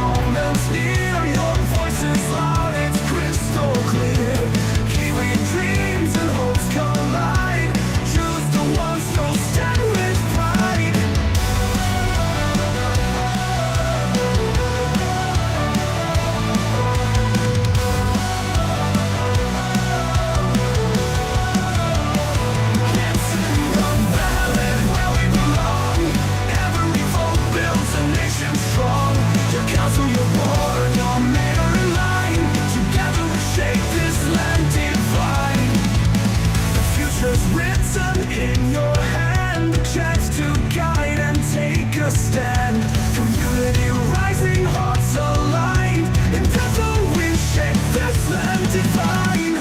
moments near. Your voice is loud, it's crystal clear. Kiwi dreams and hopes collide. Choose the one, so stand with pride. It's in the ballot where we belong. Every vote builds a nation strong. Your council, your board, your mayor in line. Together we shape this land divine. The future's written in your hand. The chance to guide and take a stand. Community rising, hearts aligned. In total we shape this land divine.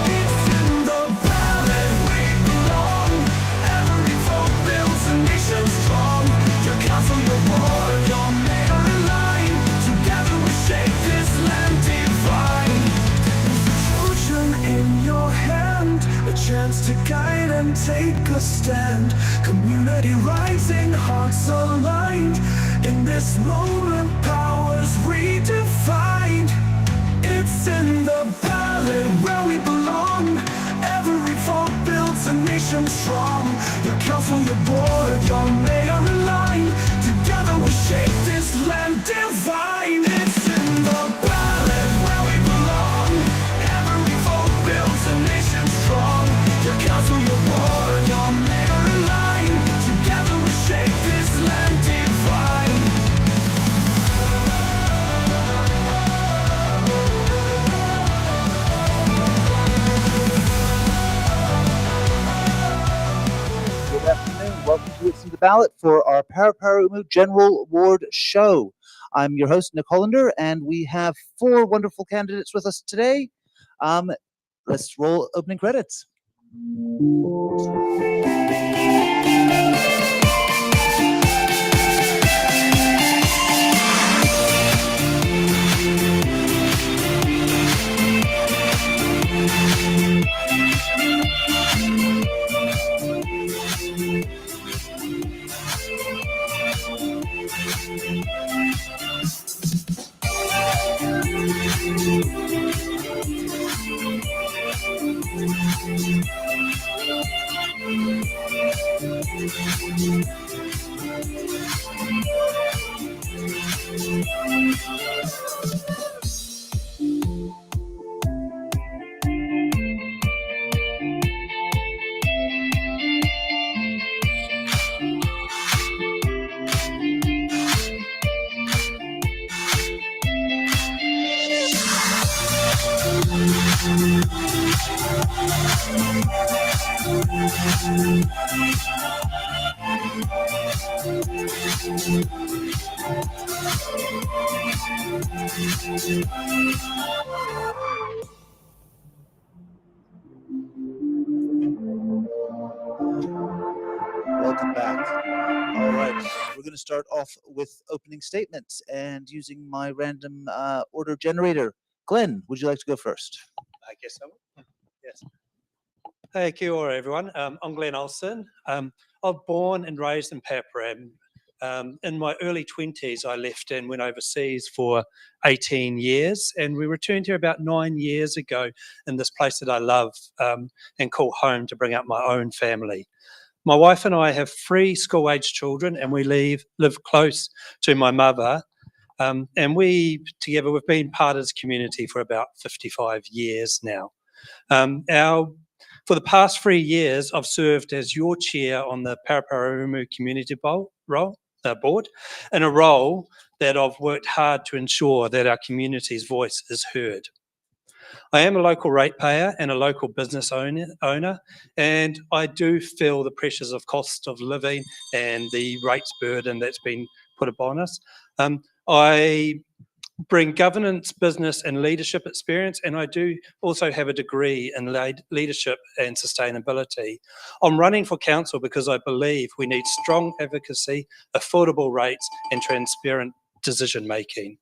It's in the ballot we belong. Every vote builds a nation strong. Your council, your board, your mayor in line. Together we shape this land divine. Fusion in your hand, a chance to guide and take a stand. Community rising, hearts aligned. In this moment, powers redefined. It's in the ballot where we belong. Every vote builds a nation strong. Your council, your board, your mayor in line. Together we shape this land divine. It's in the ballot where we belong. Every vote builds a nation strong. Your council, your board, your mayor in line. Together we shape this land divine. Good afternoon. Welcome to It's in the Ballot for our Paraparaumu General Ward Show. I'm your host, Nick Hollander, and we have 4 wonderful candidates with us today. Let's roll opening credits. Welcome back. All right, we're going to start off with opening statements and using my random order generator. Glenn, would you like to go first? I guess I will. Yes. Hey, kia ora, everyone. I'm Glenn Olsen. I'm born and raised in Paraparaumu. In my early 20s, I left and went overseas for 18 years, and we returned here about 9 years ago in this place that I love and call home to bring up my own family. My wife and I have 3 school-aged children, and we live close to my mother. And we, together, we've been part of this community for about 55 years now. For the past 3 years, I've served as your chair on the Paraparaumu Community Board, in a role that I've worked hard to ensure that our community's voice is heard. I am a local ratepayer and a local business owner, and I do feel the pressures of cost of living and the rates burden that's been put upon us. I bring governance, business and leadership experience, and I do also have a degree in leadership and sustainability. I'm running for council because I believe we need strong advocacy, affordable rates and transparent decision making.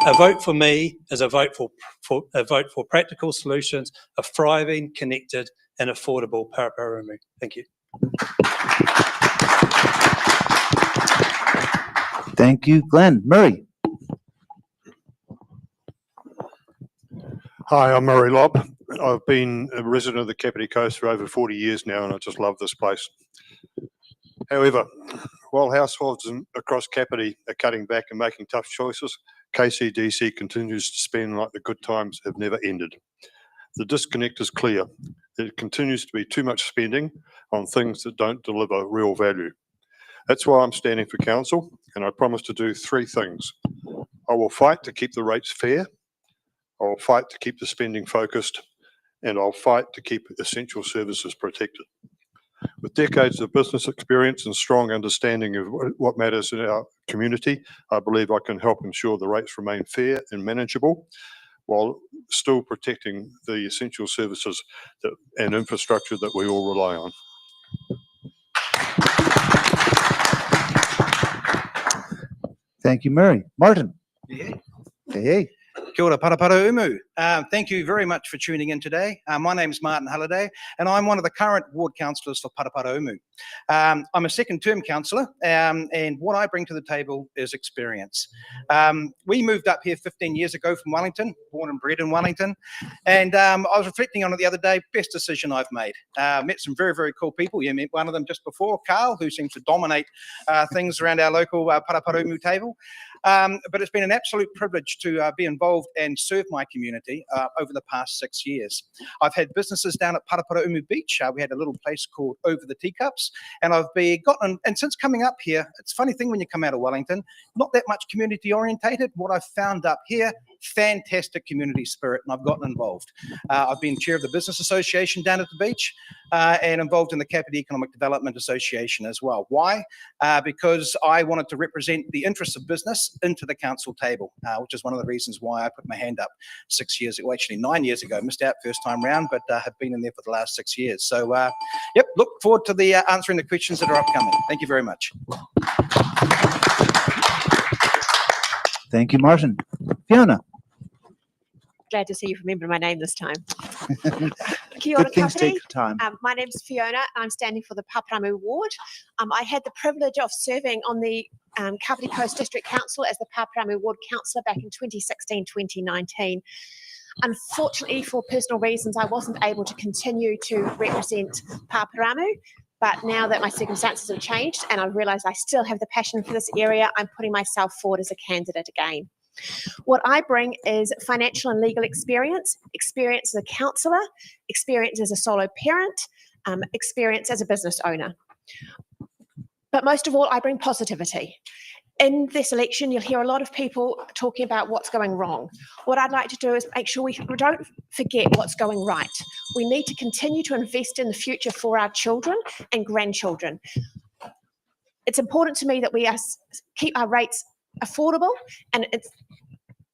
A vote for me is a vote for practical solutions, a thriving, connected and affordable Paraparaumu. Thank you. Thank you, Glenn. Murray. Hi, I'm Murray Lobb. I've been a resident of the Kapiti Coast for over 40 years now, and I just love this place. However, while households across Kapiti are cutting back and making tough choices, KCDC continues to spend like the good times have never ended. The disconnect is clear. There continues to be too much spending on things that don't deliver real value. That's why I'm standing for council, and I promise to do three things. I will fight to keep the rates fair. I will fight to keep the spending focused, and I'll fight to keep essential services protected. With decades of business experience and strong understanding of what matters in our community, I believe I can help ensure the rates remain fair and manageable while still protecting the essential services and infrastructure that we all rely on. Thank you, Murray. Martin. Yeah. Hey. Kia ora, Paraparaumu. Thank you very much for tuning in today. My name is Martin Halliday, and I'm one of the current ward councillors for Paraparaumu. I'm a second term councillor, and what I bring to the table is experience. We moved up here 15 years ago from Wellington, born and bred in Wellington, and I was reflecting on it the other day, best decision I've made. Met some very, very cool people. You met one of them just before, Carl, who seems to dominate things around our local Paraparaumu table. But it's been an absolute privilege to be involved and serve my community over the past 6 years. I've had businesses down at Paraparaumu Beach. We had a little place called Over the Teacups, and I've gotten, and since coming up here, it's a funny thing when you come out of Wellington, not that much community orientated. What I've found up here, fantastic community spirit, and I've gotten involved. I've been chair of the Business Association down at the beach and involved in the Kapiti Economic Development Association as well. Why? Because I wanted to represent the interests of business into the council table, which is one of the reasons why I put my hand up 6 years ago, actually 9 years ago. Missed out first time round, but have been in there for the last 6 years. So, yep, look forward to the answering the questions that are upcoming. Thank you very much. Thank you, Martin. Fiona. Glad to see you remember my name this time. Kia ora, Good things Kapiti. take time. My name's Fiona. I'm standing for the Paraparaumu ward. I had the privilege of serving on the Kapiti Coast District Council as the Paraparaumu ward councillor back in 2016-2019. Unfortunately, for personal reasons, I wasn't able to continue to represent Paraparaumu. But now that my circumstances have changed and I realise I still have the passion for this area, I'm putting myself forward as a candidate again. What I bring is financial and legal experience, experience as a counsellor, experience as a solo parent, experience as a business owner. But most of all, I bring positivity. In this election, you'll hear a lot of people talking about what's going wrong. What I'd like to do is make sure we don't forget what's going right. We need to continue to invest in the future for our children and grandchildren. It's important to me that we keep our rates affordable,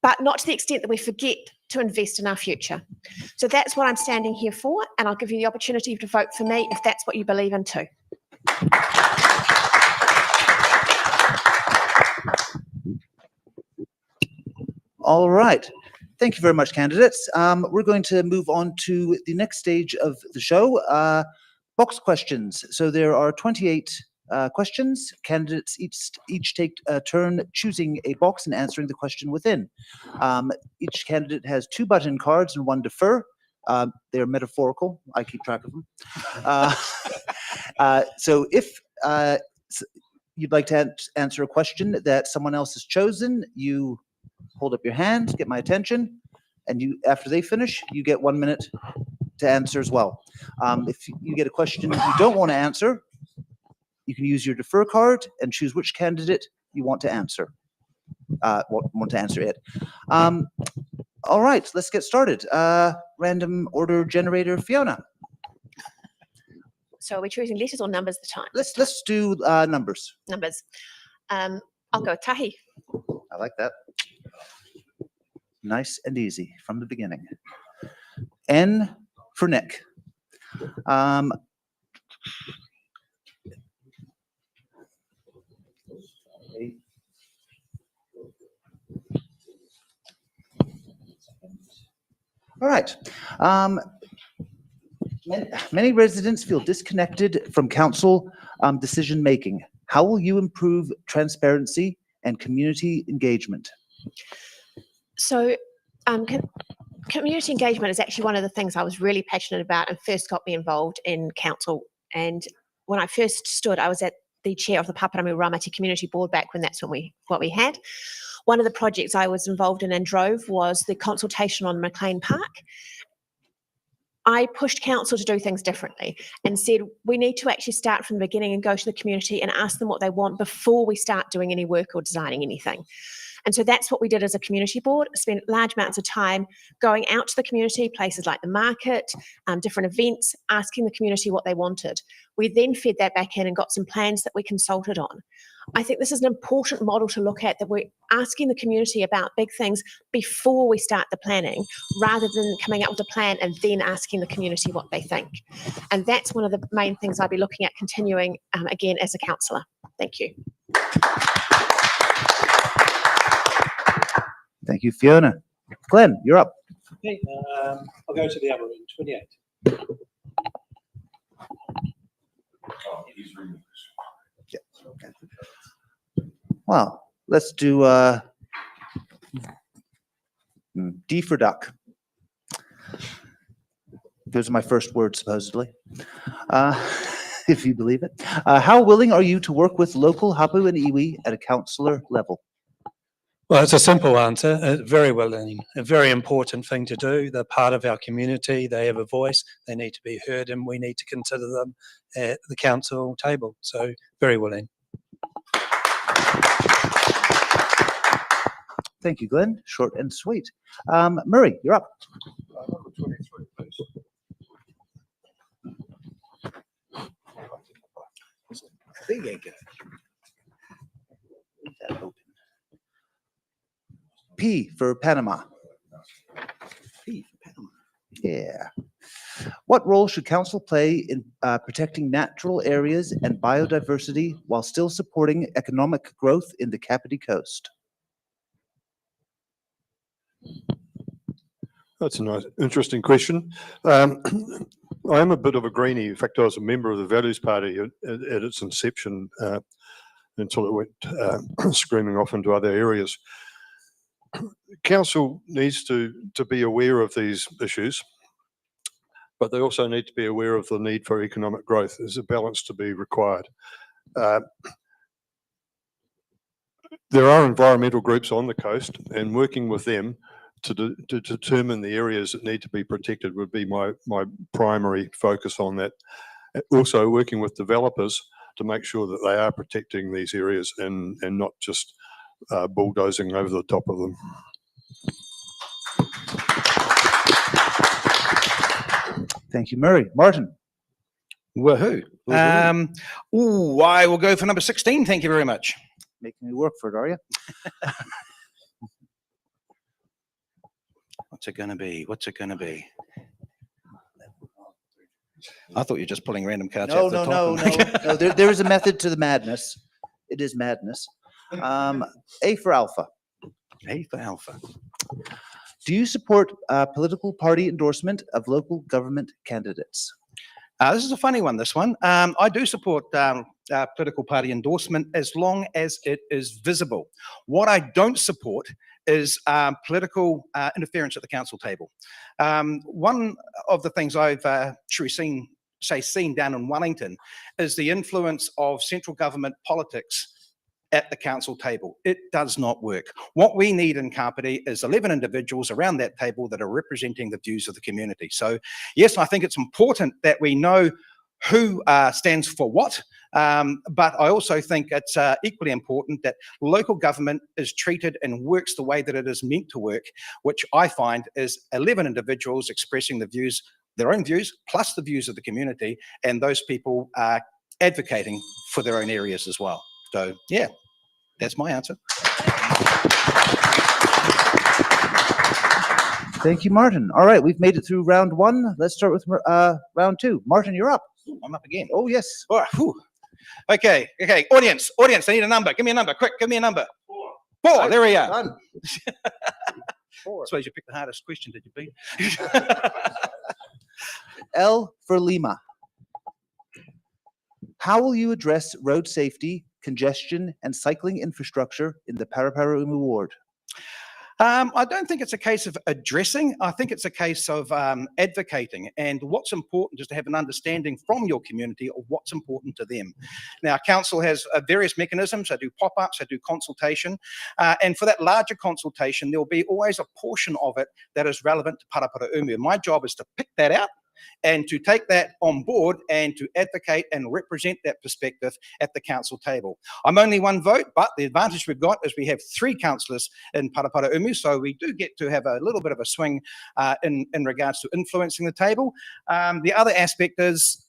but not to the extent that we forget to invest in our future. So that's what I'm standing here for, and I'll give you the opportunity to vote for me if that's what you believe in too. All right. Thank you very much, candidates. We're going to move on to the next stage of the show, box questions. So there are 28 questions. Candidates each take a turn choosing a box and answering the question within. Each candidate has 2 button cards and 1 defer. They're metaphorical. I keep track of them. So if you'd like to answer a question that someone else has chosen, you hold up your hand, get my attention, and after they finish, you get 1 minute to answer as well. If you get a question you don't want to answer, you can use your defer card and choose which candidate you want to answer. Want to answer it. All right, let's get started. Random order generator, Fiona. So are we choosing letters or numbers at the time? Let's do numbers. Numbers. I'll go with tahi. I like that. Nice and easy from the beginning. N for Nick. All right. Many residents feel disconnected from council decision making. How will you improve transparency and community engagement? So, community engagement is actually one of the things I was really passionate about and first got me involved in council. And when I first stood, I was at the chair of the Paraparaumu Ramati Community Board back when that's what we had. One of the projects I was involved in and drove was the consultation on McLean Park. I pushed council to do things differently and said, we need to actually start from the beginning and go to the community and ask them what they want before we start doing any work or designing anything. And so that's what we did as a community board, spent large amounts of time going out to the community, places like the market, different events, asking the community what they wanted. We then fed that back in and got some plans that we consulted on. I think this is an important model to look at, that we're asking the community about big things before we start the planning, rather than coming up with a plan and then asking the community what they think. And that's one of the main things I'll be looking at continuing again as a councillor. Thank you. Thank you, Fiona. Glenn, you're up. Okay, I'll go to the other end, 28. Well, let's do D for duck. Those are my first words, supposedly, if you believe it. How willing are you to work with local hapu and iwi at a councillor level? Well, it's a simple answer. Very willing, a very important thing to do. They're part of our community. They have a voice. They need to be heard, and we need to consider them at the council table. So, very willing. Thank you, Glenn. Short and sweet. Murray, you're up. Number 23, please. There you go. Leave that open. P for Panama. P for Panama. Yeah. What role should council play in protecting natural areas and biodiversity while still supporting economic growth in the Kapiti Coast? That's a nice, interesting question. I am a bit of a greenie. In fact, I was a member of the Values Party at its inception until it went screaming off into other areas. Council needs to be aware of these issues, but they also need to be aware of the need for economic growth. There's a balance to be required. There are environmental groups on the coast, and working with them to determine the areas that need to be protected would be my primary focus on that. Also working with developers to make sure that they are protecting these areas and not just bulldozing over the top of them. Thank you, Murray. Martin. Woohoo. Ooh, I will go for number 16. Thank you very much. Making me work for it, are you? What's it going to be? What's it going to be? I thought you were just pulling random cards out the top. No. There is a method to the madness. It is madness. A for Alpha. A for Alpha. Do you support political party endorsement of local government candidates? This is a funny one, this one. I do support political party endorsement as long as it is visible. What I don't support is political interference at the council table. One of the things I've seen down in Wellington is the influence of central government politics at the council table. It does not work. What we need in Kapiti is 11 individuals around that table that are representing the views of the community. So yes, I think it's important that we know who stands for what, but I also think it's equally important that local government is treated and works the way that it is meant to work, which I find is 11 individuals expressing the views, their own views, plus the views of the community, and those people are advocating for their own areas as well. So yeah, that's my answer. Thank you, Martin. All right, we've made it through round one. Let's start with round two. Martin, you're up. I'm up again. Oh, yes. All right. Whew. Okay. Audience, I need a number. Give me a number. Quick, give me a number. 4. There we are. Done. 4. I suppose you picked the hardest question, did you, Pete? L for Lima. How will you address road safety congestion, and cycling infrastructure in the Paraparaumu ward? I don't think it's a case of addressing. I think it's a case of advocating. And what's important is to have an understanding from your community of what's important to them. Now, council has various mechanisms. They do pop-ups, they do consultation. And for that larger consultation, there'll be always a portion of it that is relevant to Paraparaumu. My job is to pick that out and to take that on board and to advocate and represent that perspective at the council table. I'm only one vote, but the advantage we've got is we have 3 councillors in Paraparaumu, so we do get to have a little bit of a swing in regards to influencing the table. The other aspect is,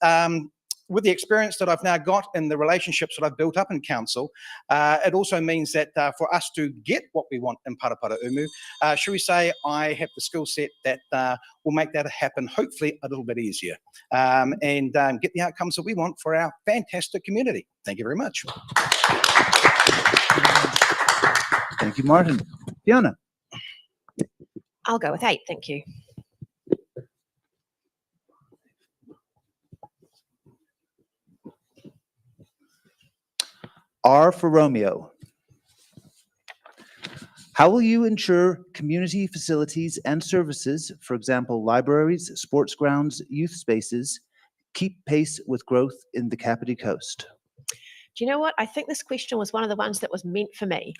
with the experience that I've now got and the relationships that I've built up in council, it also means that for us to get what we want in Paraparaumu, shall we say, I have the skill set that will make that happen, hopefully a little bit easier, and get the outcomes that we want for our fantastic community. Thank you very much. Thank you, Martin. Fiona? I'll go with 8, thank you. R for Romeo. How will you ensure community facilities and services, for example, libraries, sports grounds, youth spaces, keep pace with growth in the Kapiti Coast? Do you know what? I think this question was one of the ones that was meant for me.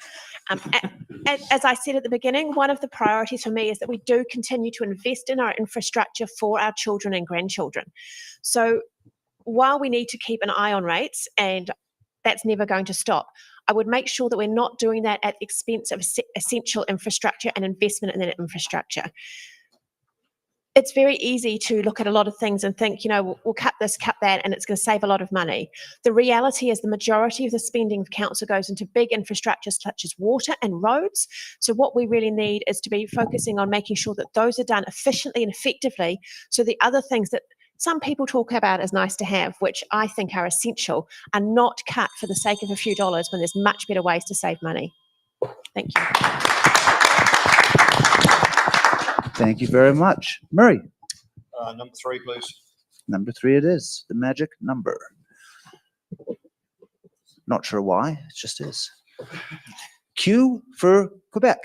As I said at the beginning, one of the priorities for me is that we do continue to invest in our infrastructure for our children and grandchildren. So while we need to keep an eye on rates, and that's never going to stop, I would make sure that we're not doing that at the expense of essential infrastructure and investment in that infrastructure. It's very easy to look at a lot of things and think, you know, we'll cut this, cut that, and it's going to save a lot of money. The reality is the majority of the spending of council goes into big infrastructures such as water and roads. So what we really need is to be focusing on making sure that those are done efficiently and effectively. So the other things that some people talk about as nice to have, which I think are essential, are not cut for the sake of a few dollars when there's much better ways to save money. Thank you. Thank you very much. Murray? Number 3, please. Number 3 it is, the magic number. Not sure why, it just is. Q for Quebec.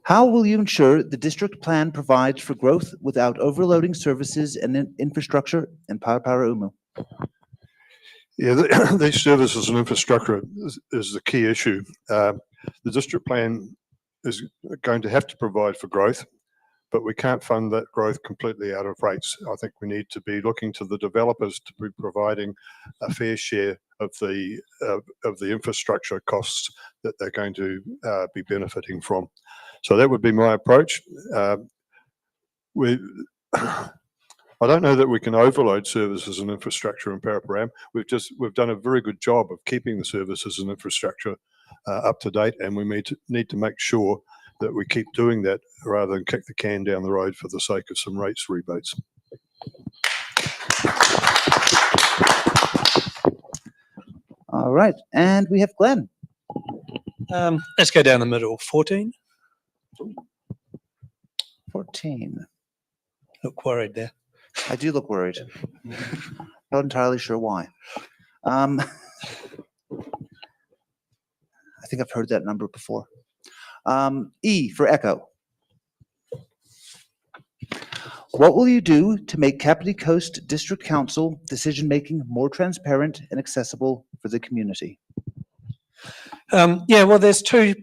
How will you ensure the district plan provides for growth without overloading services and infrastructure in Paraparaumu? Yeah, these services and infrastructure is the key issue. The district plan is going to have to provide for growth, but we can't fund that growth completely out of rates. I think we need to be looking to the developers to be providing a fair share of the infrastructure costs that they're going to be benefiting from. So that would be my approach. I don't know that we can overload services and infrastructure in Paraparaumu. We've done a very good job of keeping the services and infrastructure up to date, and we need to make sure that we keep doing that rather than kick the can down the road for the sake of some rates rebates. All right, and we have Glenn. Let's go down the middle. 14. 14. Look worried there. I do look worried. Not entirely sure why. I think I've heard that number before. E for Echo. What will you do to make Kapiti Coast District Council decision-making more transparent and accessible for the community? Yeah, well, there's two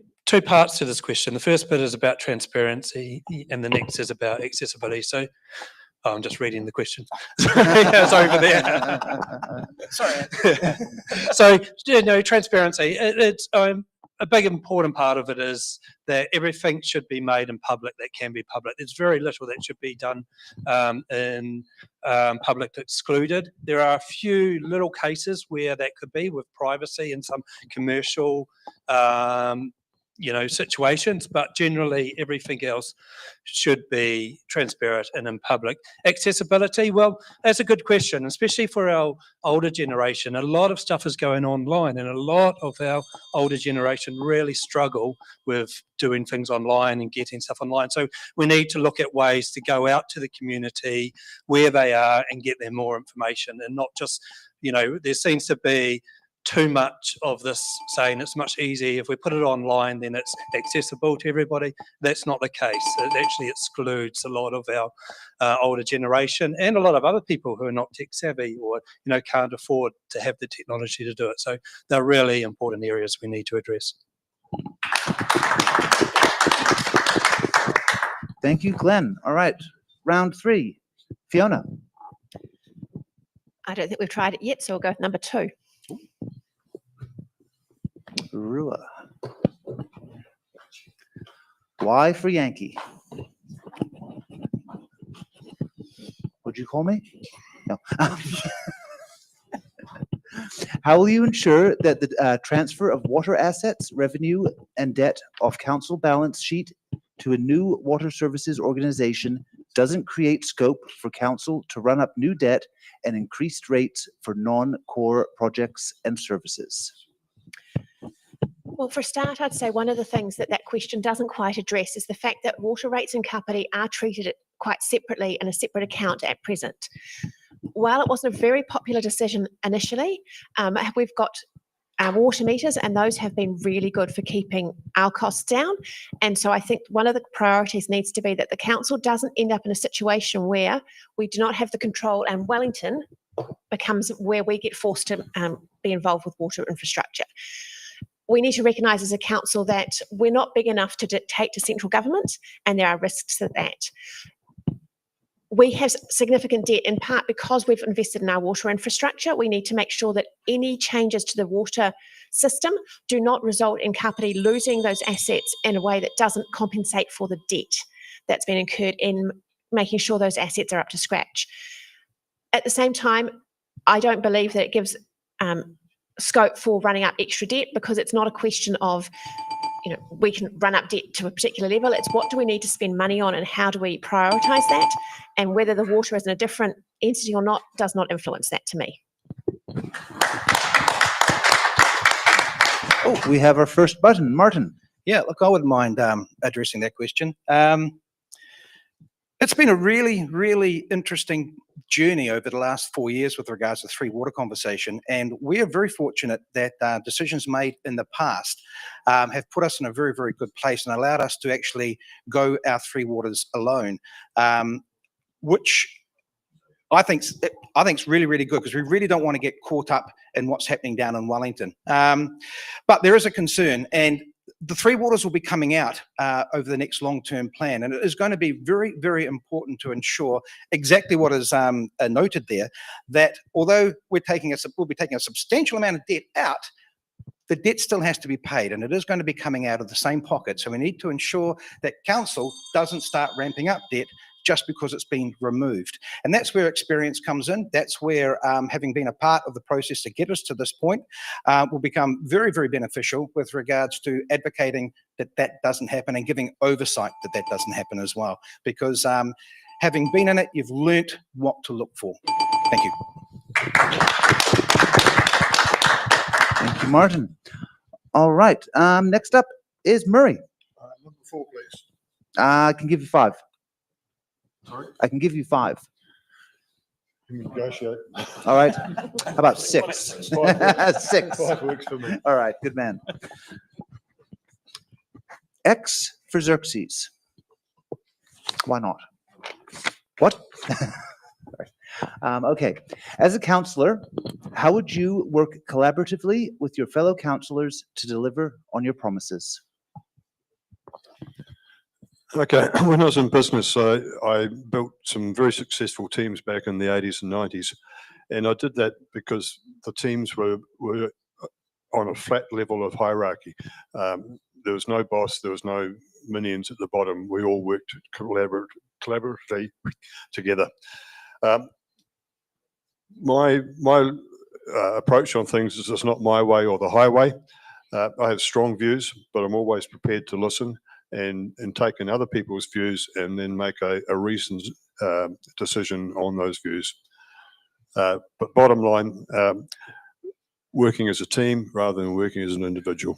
parts to this question. The first bit is about transparency, and the next is about accessibility. So, I'm just reading the question. It's over there. Sorry. So, you know, transparency. It's a big important part of it is that everything should be made in public that can be public. There's very little that should be done in public excluded. There are a few little cases where that could be with privacy and some commercial situations, but generally everything else should be transparent and in public. Accessibility, well, that's a good question, especially for our older generation. A lot of stuff is going online, and a lot of our older generation really struggle with doing things online and getting stuff online. So we need to look at ways to go out to the community where they are and get them more information, and not just, there seems to be too much of this saying it's much easier if we put it online, then it's accessible to everybody. That's not the case. It actually excludes a lot of our older generation and a lot of other people who are not tech savvy or can't afford to have the technology to do it. So they're really important areas we need to address. Thank you, Glenn. All right, round 3. Fiona. I don't think we've tried it yet, so we'll go with number 2. Rua. Y for Yankee. Would you call me? No. How will you ensure that the transfer of water assets, revenue, and debt off council balance sheet to a new water services organization doesn't create scope for council to run up new debt and increased rates for non-core projects and services? Well, for a start, I'd say one of the things that question doesn't quite address is the fact that water rates in Kapiti are treated quite separately in a separate account at present. While it wasn't a very popular decision initially, we've got our water meters, and those have been really good for keeping our costs down. And so I think one of the priorities needs to be that the council doesn't end up in a situation where we do not have the control, and Wellington becomes where we get forced to be involved with water infrastructure. We need to recognise as a council that we're not big enough to dictate to central government, and there are risks to that. We have significant debt in part because we've invested in our water infrastructure. We need to make sure that any changes to the water system do not result in Kapiti losing those assets in a way that doesn't compensate for the debt that's been incurred in making sure those assets are up to scratch. At the same time, I don't believe that it gives scope for running up extra debt, because it's not a question of, we can run up debt to a particular level. It's what do we need to spend money on and how do we prioritise that? And whether the water is in a different entity or not does not influence that to me. Oh, we have our first button. Martin. Yeah, look, I wouldn't mind addressing that question. It's been a really, really interesting journey over the last 4 years with regards to the Three Water conversation, and we are very fortunate that decisions made in the past have put us in a very, very good place and allowed us to actually go our Three Waters alone, which I think's really, really good, because we really don't want to get caught up in what's happening down in Wellington. But there is a concern, and the Three Waters will be coming out over the next long-term plan, and it is going to be very, very important to ensure exactly what is noted there, that although we'll be taking a substantial amount of debt out, the debt still has to be paid, and it is going to be coming out of the same pocket. So we need to ensure that council doesn't start ramping up debt just because it's been removed. And that's where experience comes in. That's where having been a part of the process to get us to this point will become very, very beneficial with regards to advocating that that doesn't happen and giving oversight that that doesn't happen as well. Because having been in it, you've learnt what to look for. Thank you. Thank you, Martin. All right. Next up is Murray. Number 4, please. I can give you 5. Sorry? I can give you 5. Negotiate. All right. How about 6? 6. 5 works for me. All right. Good man. X for Xerxes. Why not? What? Okay. As a councillor, how would you work collaboratively with your fellow councillors to deliver on your promises? Okay, when I was in business, I built some very successful teams back in the 80s and 90s, and I did that because the teams were on a flat level of hierarchy. There was no boss, there was no minions at the bottom. We all worked collaboratively together. My approach on things is it's not my way or the highway. I have strong views, but I'm always prepared to listen and take in other people's views and then make a reasoned decision on those views. But bottom line, working as a team rather than working as an individual.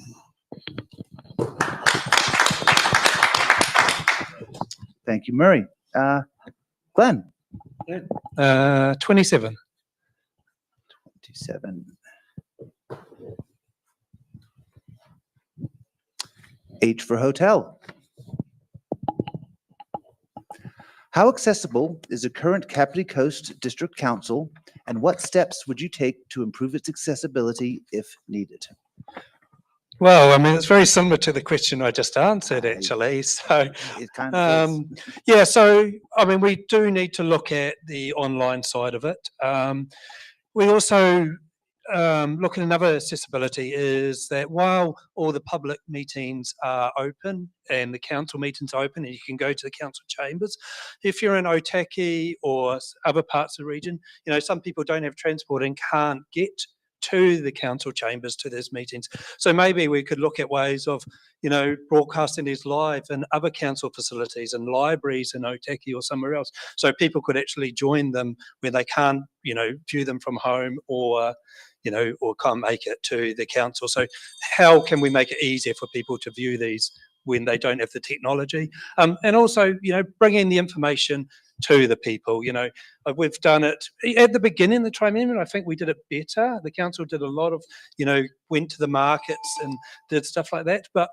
Thank you, Murray. Glenn? 27. 27. H for hotel. How accessible is the current Kapiti Coast District Council, and what steps would you take to improve its accessibility if needed? Well, I mean, it's very similar to the question I just answered, actually. So, It kind of is. yeah, so, I mean, we do need to look at the online side of it. We also look at another accessibility is that while all the public meetings are open and the council meetings are open and you can go to the council chambers, if you're in Otaki or other parts of the region, you know, some people don't have transport and can't get to the council chambers to those meetings. So maybe we could look at ways of, you know, broadcasting these live in other council facilities and libraries in Otaki or somewhere else. So people could actually join them when they can't, you know, view them from home or, you know, or can't make it to the council. So how can we make it easier for people to view these when they don't have the technology? And also, you know, bringing the information to the people. You know, we've done it at the beginning of the tri-amendment. I think we did it better. The council did a lot of, you know, went to the markets and did stuff like that. But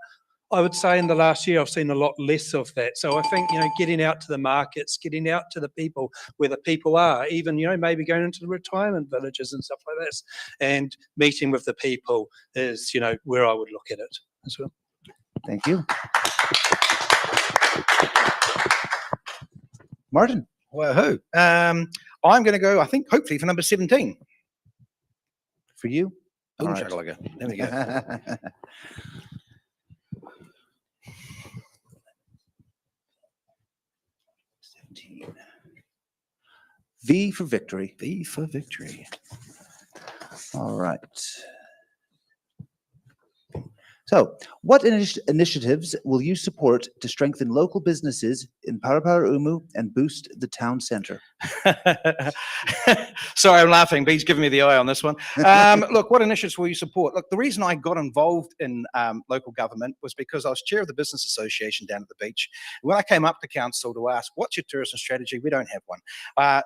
I would say in the last year, I've seen a lot less of that. So I think, you know, getting out to the markets, getting out to the people where the people are, even, you know, maybe going into the retirement villages and stuff like this and meeting with the people is, you know, where I would look at it as well. Thank you. Martin? Woohoo. I'm going to go, I think, hopefully for number 17. For you? All Boom right. shakalaka. There we go. V for victory. V for victory. All right. So, what initiatives will you support to strengthen local businesses in Paraparaumu and boost the town centre? Sorry, I'm laughing, but he's giving me the eye on this one. Look, what initiatives will you support? Look, the reason I got involved in local government was because I was chair of the business association down at the beach. When I came up to council to ask, what's your tourism strategy? We don't have one.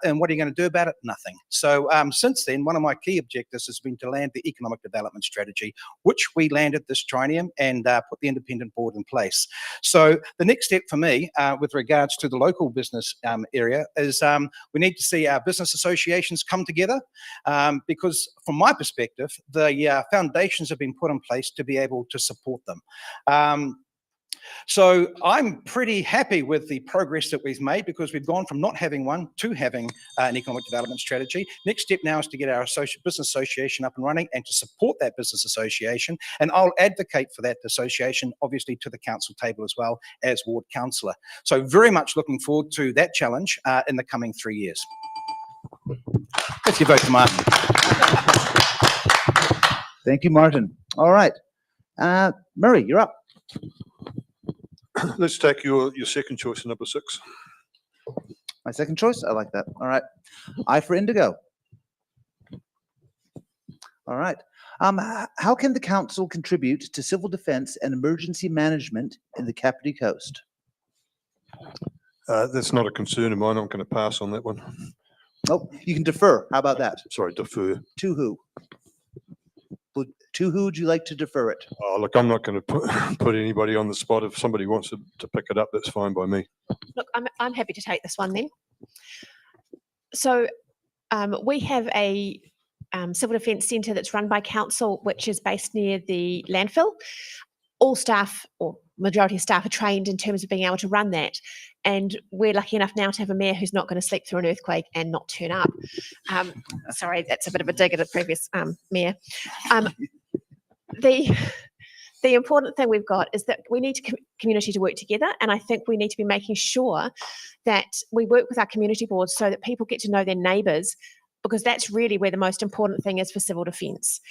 And what are you going to do about it? Nothing. So since then, one of my key objectives has been to land the economic development strategy, which we landed this triennium and put the independent board in place. So the next step for me with regards to the local business area is we need to see our business associations come together because from my perspective, the foundations have been put in place to be able to support them. So I'm pretty happy with the progress that we've made because we've gone from not having one to having an economic development strategy. Next step now is to get our business association up and running and to support that business association. And I'll advocate for that association, obviously, to the council table as well as ward councillor. So very much looking forward to that challenge in the coming 3 years. If you vote for Martin. Thank you, Martin. All right. Murray, you're up. Let's take your second choice, number 6. My second choice? I like that. All right. I for indigo. All right. How can the council contribute to civil defence and emergency management in the Kapiti Coast? That's not a concern of mine. I'm going to pass on that one. Oh, you can defer. How about that? Sorry, defer. To who? To who would you like to defer it? Oh, look, I'm not going to put anybody on the spot. If somebody wants to pick it up, that's fine by me. Look, I'm happy to take this one then. So we have a civil defence centre that's run by council, which is based near the landfill. All staff, or majority of staff, are trained in terms of being able to run that. And we're lucky enough now to have a mayor who's not going to sleep through an earthquake and not turn up. Sorry, that's a bit of a dig at the previous mayor. The important thing we've got is that we need community to work together, and I think we need to be making sure that we work with our community boards so that people get to know their neighbours, because that's really where the most important thing is for civil defence.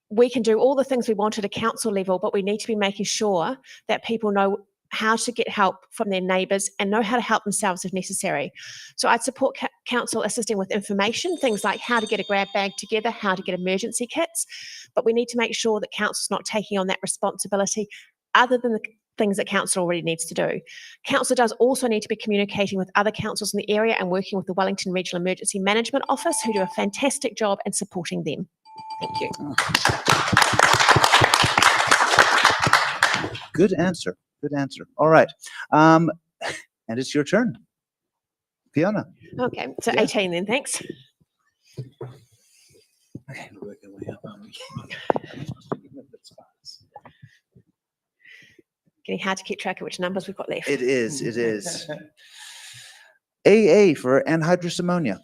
we can do all the things we want at a council level, but we need to be making sure that people know how to get help from their neighbours and know how to help themselves if necessary. So I'd support council assisting with information, things like how to get a grab bag together, how to get emergency kits, but we need to make sure that council's not taking on that responsibility other than the things that council already needs to do. Council does also need to be communicating with other councils in the area and working with the Wellington Regional Emergency Management Office, who do a fantastic job in supporting them. Thank you. Good answer. Good answer. All right. And it's your turn. Fiona. Okay, so Yeah. 18 then, thanks. Okay, we'll work our way up, aren't we? Getting hard to keep track of which numbers we've got left. It is. It is. AA for anhydrous ammonia.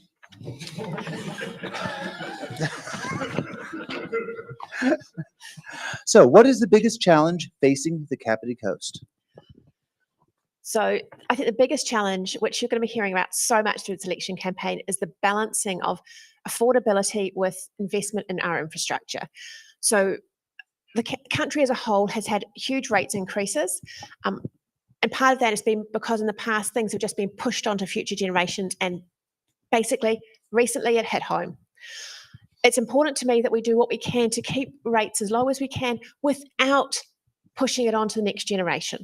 So, what is the biggest challenge facing the Kapiti Coast? So I think the biggest challenge, which you're going to be hearing about so much through this election campaign, is the balancing of affordability with investment in our infrastructure. So the country as a whole has had huge rates increases. And part of that has been because in the past, things have just been pushed onto future generations, and basically recently it hit home. It's important to me that we do what we can to keep rates as low as we can without pushing it on to the next generation.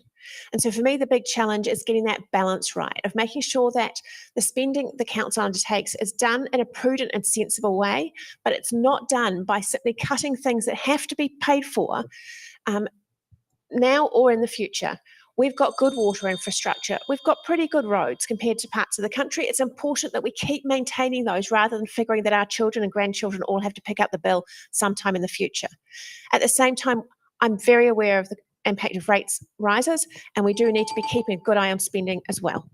And so for me, the big challenge is getting that balance right, of making sure that the spending the council undertakes is done in a prudent and sensible way, but it's not done by simply cutting things that have to be paid for now or in the future. We've got good water infrastructure. We've got pretty good roads compared to parts of the country. It's important that we keep maintaining those rather than figuring that our children and grandchildren all have to pick up the bill sometime in the future. At the same time, I'm very aware of the impact of rates rises, and we do need to be keeping a good eye on spending as well.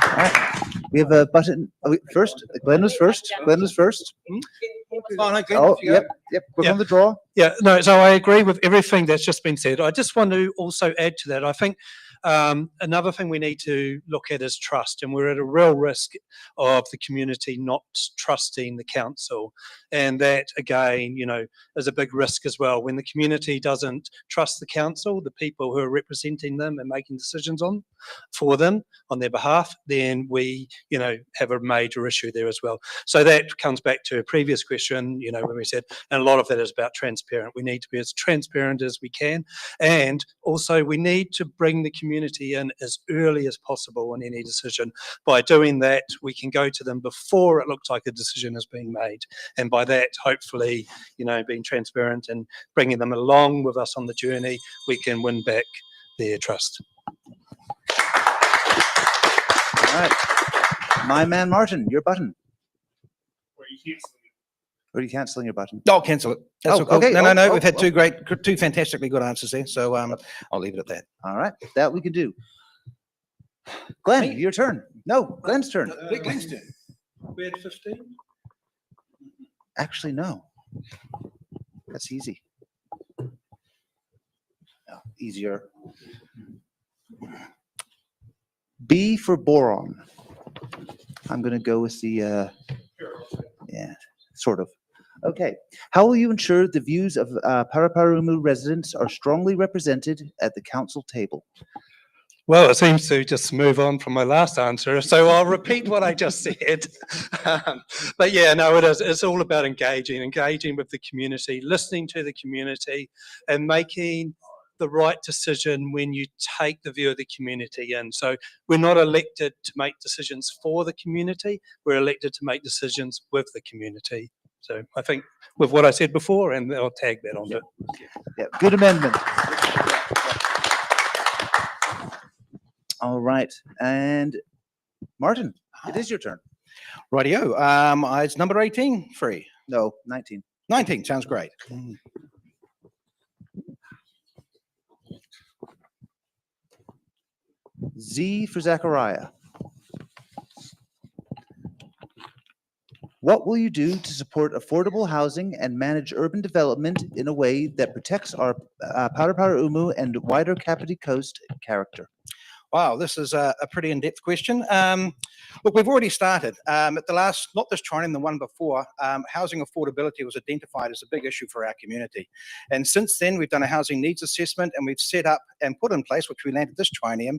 All right. We have a button. First, Glenn was first. Glenn was first. Oh, no, Glenn, Oh, off you go. yep. We're Yeah. on the draw. Yeah, no, so I agree with everything that's just been said. I just want to also add to that. I think another thing we need to look at is trust, and we're at a real risk of the community not trusting the council. And that, again, is a big risk as well. When the community doesn't trust the council, the people who are representing them and making decisions for them on their behalf, then we, have a major issue there as well. So that comes back to a previous question, when we said, and a lot of that is about transparent. We need to be as transparent as we can. And also we need to bring the community in as early as possible on any decision. By doing that, we can go to them before it looks like a decision has been made. And by that, hopefully, being transparent and bringing them along with us on the journey, we can win back their trust. All right. My man Martin, your button. Or are you cancelling your button? I'll cancel it. That's Oh, all cool. okay. No. Oh, We've had oh. two fantastically good answers there. So I'll leave it at that. All right. That we can do. Glenn, Me? your turn. No, Glenn's turn. Glenn's turn. We had 15. Actually, no. That's easy. No, easier. B for boron. I'm going to go with the, yeah, sort of. Okay. How will you ensure the views of Paraparaumu residents are strongly represented at the council table? Well, it seems to just move on from my last answer, so I'll repeat what I just said. But yeah, no, it is. It's all about engaging with the community, listening to the community, and making the right decision when you take the view of the community in. So we're not elected to make decisions for the community, we're elected to make decisions with the community. So I think with what I said before, and I'll tag that onto it. Yeah, good amendment. All right. And Martin, it is your turn. Rightio. It's number 18, free. No, 19. 19, sounds great. Z for Zachariah. What will you do to support affordable housing and manage urban development in a way that protects our Paraparaumu and wider Kapiti Coast character? Wow, this is a pretty in-depth question. Look, we've already started. At the last, not this triennium, the one before, housing affordability was identified as a big issue for our community. And since then, we've done a housing needs assessment, and we've set up and put in place, which we landed this triennium,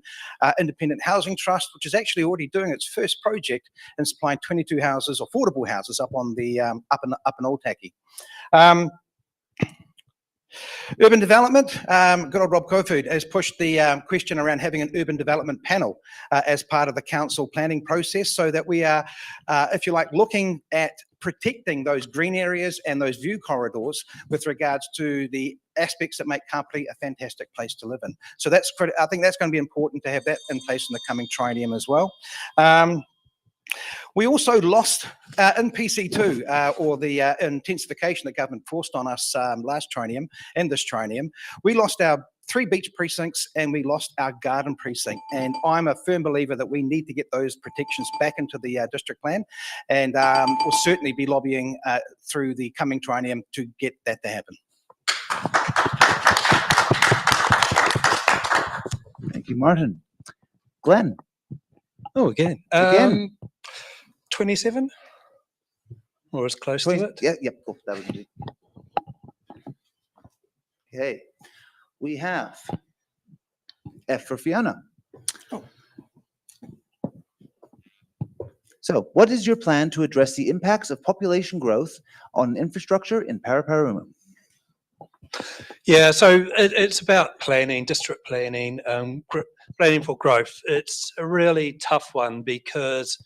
Independent Housing Trust, which is actually already doing its first project and supplying 22 houses, affordable houses, up on the up in Old Taki. Urban development, good old Rob Kofood has pushed the question around having an urban development panel as part of the council planning process, so that we are, if you like, looking at protecting those green areas and those view corridors with regards to the aspects that make Kapiti a fantastic place to live in. So that's, I think that's going to be important to have that in place in the coming triennium as well. We also lost in PC2, or the intensification that government forced on us last triennium and this triennium, we lost our 3 beach precincts and we lost our garden precinct. And I'm a firm believer that we need to get those protections back into the district plan, and we'll certainly be lobbying through the coming triennium to get that to happen. Thank you, Martin. Glenn. Oh, again. Again. 27 or as close to it. Yeah, yep. Oh, that was indeed. Okay. We have F for Fiona. Oh. So, what is your plan to address the impacts of population growth on infrastructure in Paraparaumu? Yeah, so it's about planning, district planning, planning for growth. It's a really tough one, because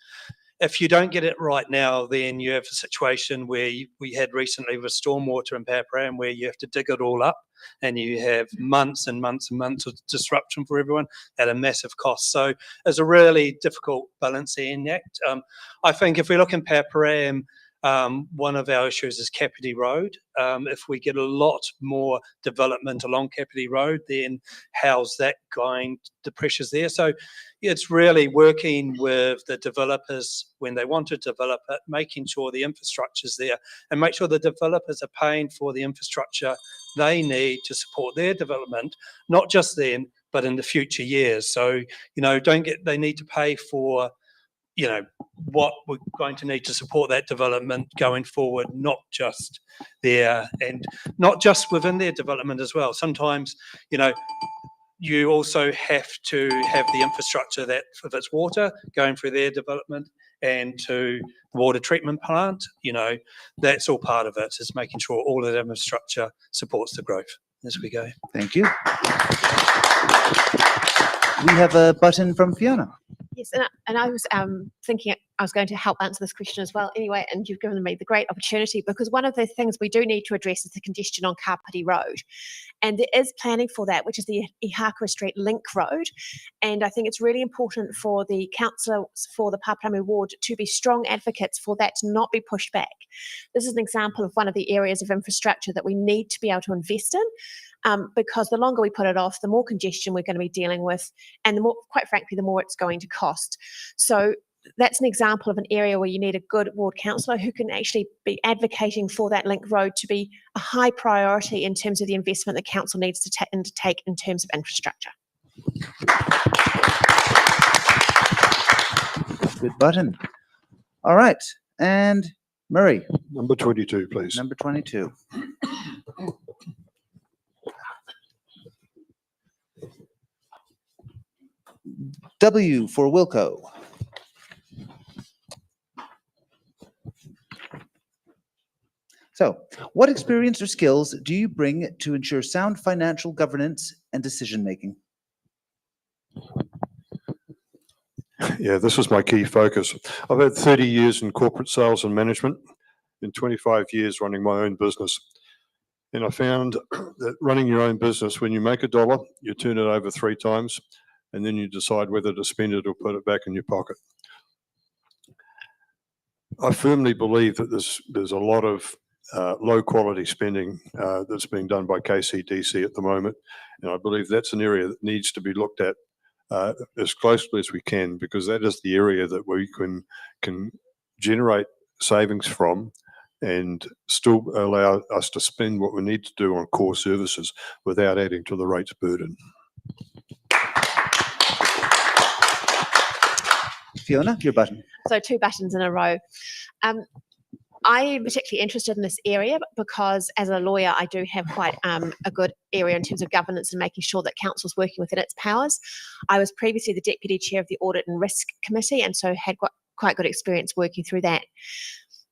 if you don't get it right now, then you have a situation where we had recently with stormwater in Paraparaumu, where you have to dig it all up, and you have months and months and months of disruption for everyone at a massive cost. So it's a really difficult balancing act. I think if we look in Paraparaumu, one of our issues is Kapiti Road. If we get a lot more development along Kapiti Road, then how's that going? The pressures there. So it's really working with the developers when they want to develop it, making sure the infrastructure's there, and make sure the developers are paying for the infrastructure they need to support their development, not just then, but in the future years. So, they need to pay for, what we're going to need to support that development going forward, not just there, and not just within their development as well. Sometimes, you also have to have the infrastructure that, if it's water, going through their development, and to the water treatment plant, that's all part of it, is making sure all of the infrastructure supports the growth as we go. Thank you. We have a button from Fiona. Yes, and I was thinking I was going to help answer this question as well anyway, and you've given me the great opportunity, because one of the things we do need to address is the congestion on Kapiti Road. And there is planning for that, which is the Ihakura Street Link Road. And I think it's really important for the councillors for the Paraparaumu ward to be strong advocates for that to not be pushed back. This is an example of one of the areas of infrastructure that we need to be able to invest in. Because the longer we put it off, the more congestion we're going to be dealing with, and the more, quite frankly, the more it's going to cost. So that's an example of an area where you need a good ward councillor who can actually be advocating for that link road to be a high priority in terms of the investment the council needs to undertake in terms of infrastructure. Good button. All right. And Murray. Number 22, please. Number 22. W for Wilco. So, what experience or skills do you bring to ensure sound financial governance and decision making? Yeah, this is my key focus. I've had 30 years in corporate sales and management, and 25 years running my own business. And I found that running your own business, when you make $1, you turn it over 3 times, and then you decide whether to spend it or put it back in your pocket. I firmly believe that there's a lot of low quality spending that's being done by KCDC at the moment. And I believe that's an area that needs to be looked at as closely as we can, because that is the area that we can generate savings from and still allow us to spend what we need to do on core services without adding to the rates burden. Fiona, your button. So 2 buttons in a row. I'm particularly interested in this area because as a lawyer, I do have quite a good area in terms of governance and making sure that council's working within its powers. I was previously the deputy chair of the Audit and Risk Committee, and so had quite good experience working through that.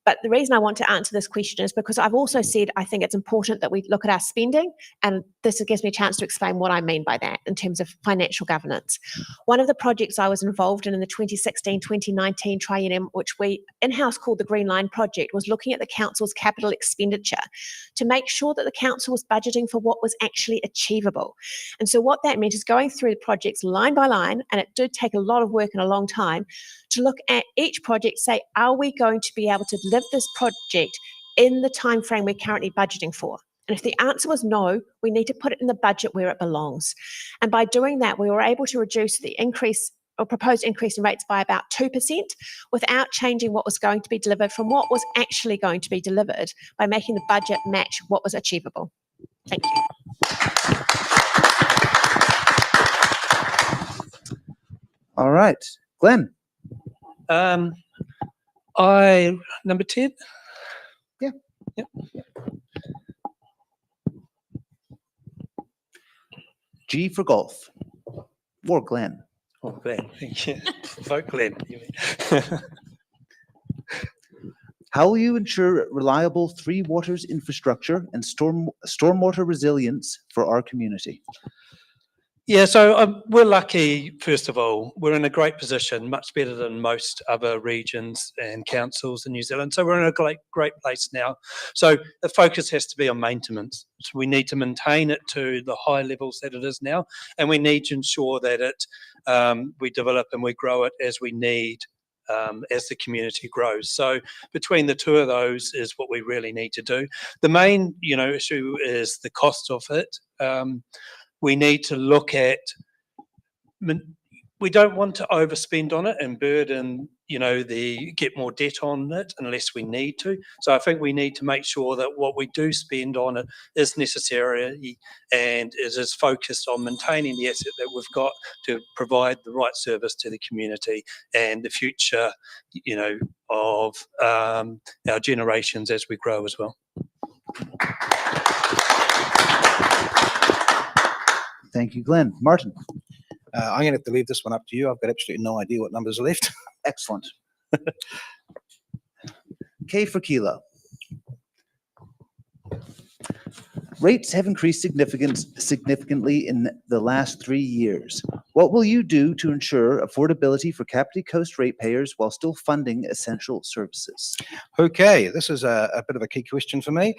But the reason I want to answer this question is because I've also said I think it's important that we look at our spending, and this gives me a chance to explain what I mean by that in terms of financial governance. One of the projects I was involved in the 2016-2019 triennium, which we in-house called the Green Line Project, was looking at the council's capital expenditure to make sure that the council was budgeting for what was actually achievable. And so what that meant is going through the projects line by line, and it did take a lot of work and a long time, to look at each project, say, are we going to be able to deliver this project in the time frame we're currently budgeting for? And if the answer was no, we need to put it in the budget where it belongs. And by doing that, we were able to reduce the increase or proposed increase in rates by about 2% without changing what was going to be delivered from what was actually going to be delivered, by making the budget match what was achievable. Thank you. All right. Glenn. Number 10. Yeah. Yep. G for golf. Or Glenn. Oh, Glenn. Thank you. Vote Glenn. you mean. How will you ensure reliable three waters infrastructure and stormwater resilience for our community? Yeah, so we're lucky, first of all. We're in a great position, much better than most other regions and councils in New Zealand. So we're in a great place now. So the focus has to be on maintenance. So we need to maintain it to the high levels that it is now, and we need to ensure that we develop and we grow it as we need as the community grows. So between the two of those is what we really need to do. The main, issue is the cost of it. We need to look at, we don't want to overspend on it and burden, get more debt on it unless we need to. So I think we need to make sure that what we do spend on it is necessary and is focused on maintaining the asset that we've got to provide the right service to the community and the future, of our generations as we grow as well. Thank you, Glenn. Martin. I'm going to have to leave this one up to you. I've got absolutely no idea what numbers are left. Excellent. K for kilo. Rates have increased significantly in the last 3 years. What will you do to ensure affordability for Kapiti Coast ratepayers while still funding essential services? Okay, this is a bit of a key question for me.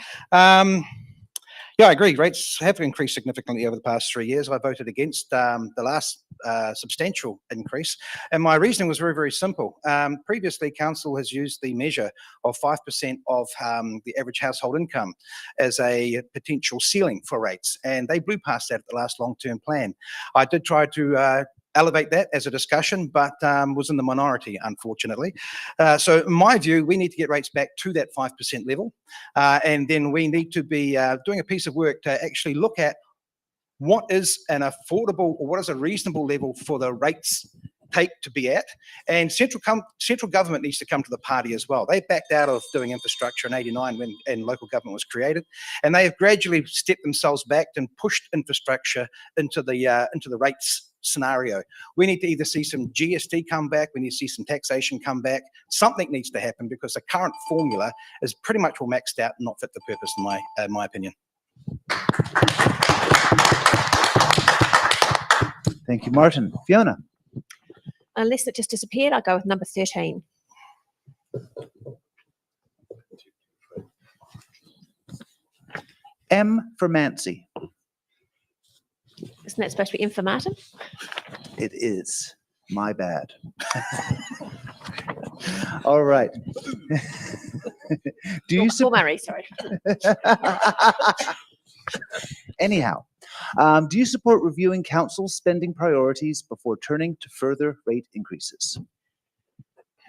Yeah, I agree. Rates have increased significantly over the past 3 years. I voted against the last substantial increase, and my reasoning was very, very simple. Previously, council has used the measure of 5% of the average household income as a potential ceiling for rates, and they blew past that at the last long-term plan. I did try to elevate that as a discussion, but was in the minority, unfortunately. So in my view, we need to get rates back to that 5% level. And then we need to be doing a piece of work to actually look at what is an affordable or what is a reasonable level for the rates take to be at. And central government needs to come to the party as well. They backed out of doing infrastructure in '89 when local government was created, and they have gradually stepped themselves back and pushed infrastructure into the rates scenario. We need to either see some GST come back, we need to see some taxation come back. Something needs to happen because the current formula is pretty much all maxed out and not fit for purpose in my opinion. Thank you, Martin. Fiona. Unless it just disappeared, I'll go with number 13. M for Mancy. Isn't that supposed to be informative? It is. My bad. All right. Do you Murray, sorry. Anyhow, do you support reviewing council's spending priorities before turning to further rate increases?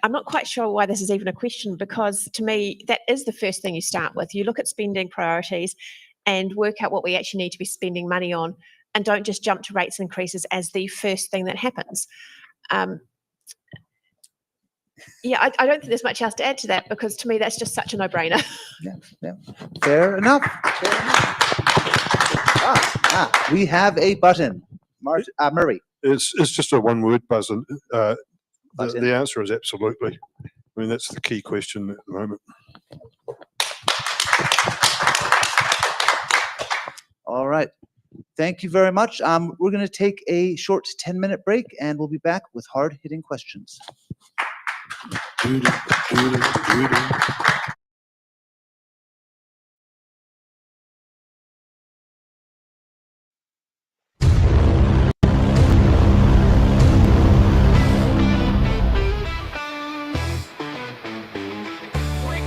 I'm not quite sure why this is even a question, because to me, that is the first thing you start with. You look at spending priorities and work out what we actually need to be spending money on, and don't just jump to rates increases as the first thing that happens. Yeah, I don't think there's much else to add to that because to me that's just such a no-brainer. Fair enough. We have a button. Murray. It's just a one-word buzzer. Button. The answer is absolutely. I mean, that's the key question at the moment. All right. Thank you very much. We're going to take a short 10-minute break and we'll be back with hard-hitting questions. We're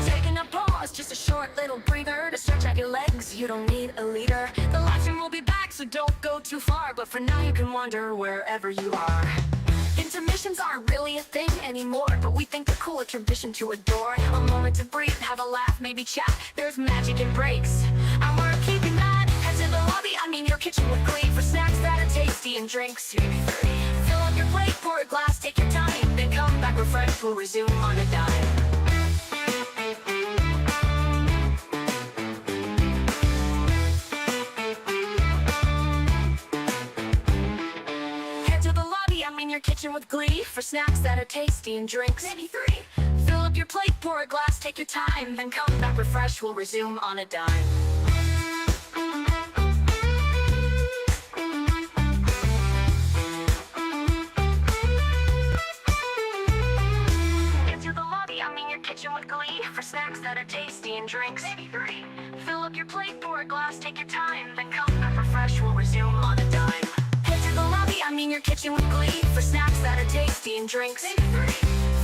taking a pause, just a short little breather to stretch out your legs. You don't need a leader. The live stream will be back, so don't go too far. But for now, you can wander wherever you are. Intermissions aren't really a thing anymore, but we think they're cool, a tradition to adore. A moment to breathe, have a laugh, maybe chat. There's magic in breaks, and we're keeping that. Head to the lobby, I mean your kitchen with glee, for snacks that are tasty and drinks. Fill up your plate, pour a glass, take your time, then come back refreshed. We'll resume on a dime. Head to the lobby, I mean your kitchen with glee, for snacks that are tasty and drinks. Maybe 3. Fill up your plate, pour a glass, take your time, then come back refreshed. We'll resume on a dime. Head to the lobby, I mean your kitchen with glee, for snacks that are tasty and drinks. Maybe 3. Fill up your plate, pour a glass, take your time, then come back refreshed. We'll resume on a dime. Head to the lobby, I mean your kitchen with glee, for snacks that are tasty and drinks. Maybe 3.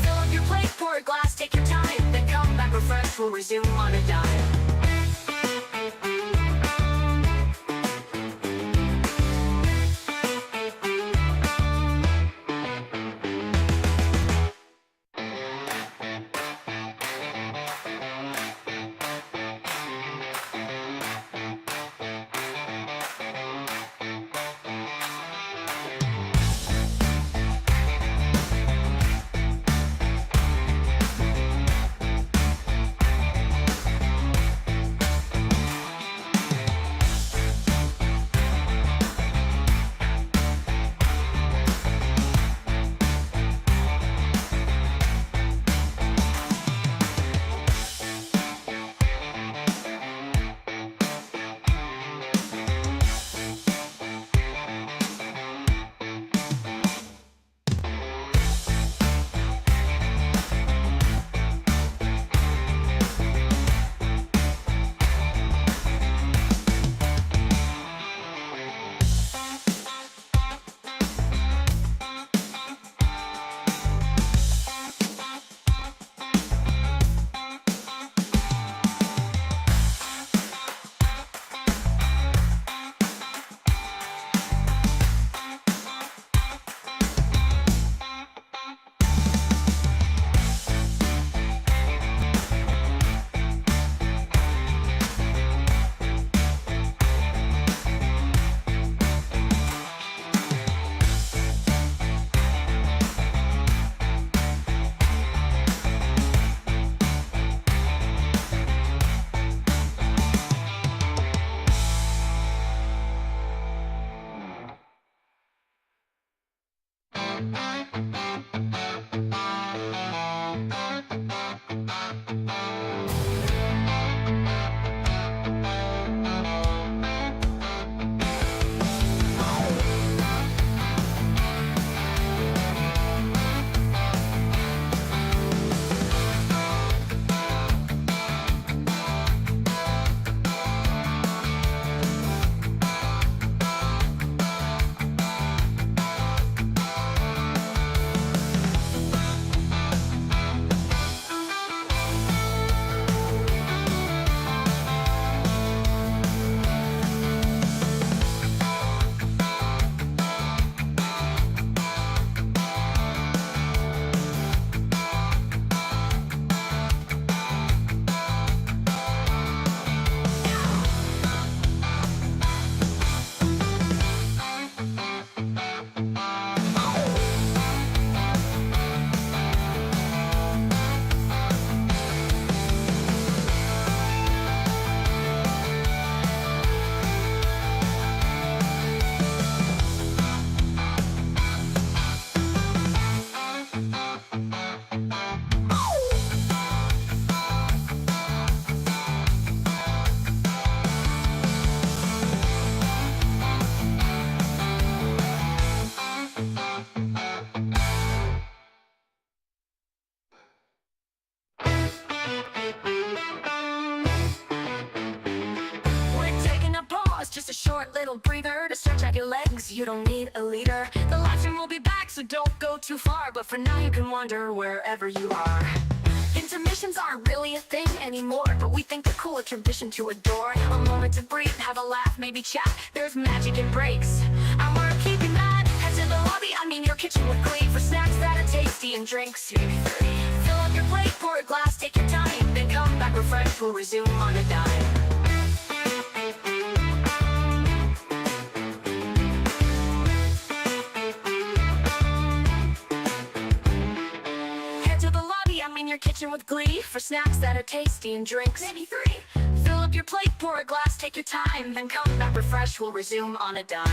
Fill up your plate, pour a glass, take your time, then come back refreshed. We'll resume on a dime. little breather to stretch out your legs. You don't need a leader. The live stream will be back, so don't go too far. But for now, you can wander wherever you are. Intermissions aren't really a thing anymore, but we think they're cool, a tradition to adore. A moment to breathe, have a laugh, maybe chat. There's magic in breaks, and we're keeping that. Head to the lobby, I mean your kitchen with glee, for snacks that are tasty and drinks. Fill up your plate, pour a glass, take your time, then come back refreshed. We'll resume on a dime. Your kitchen with glee, for snacks that are tasty and drinks. Maybe 3. Fill up your plate, pour a glass, take your time, then come back refreshed. We'll resume on a dime.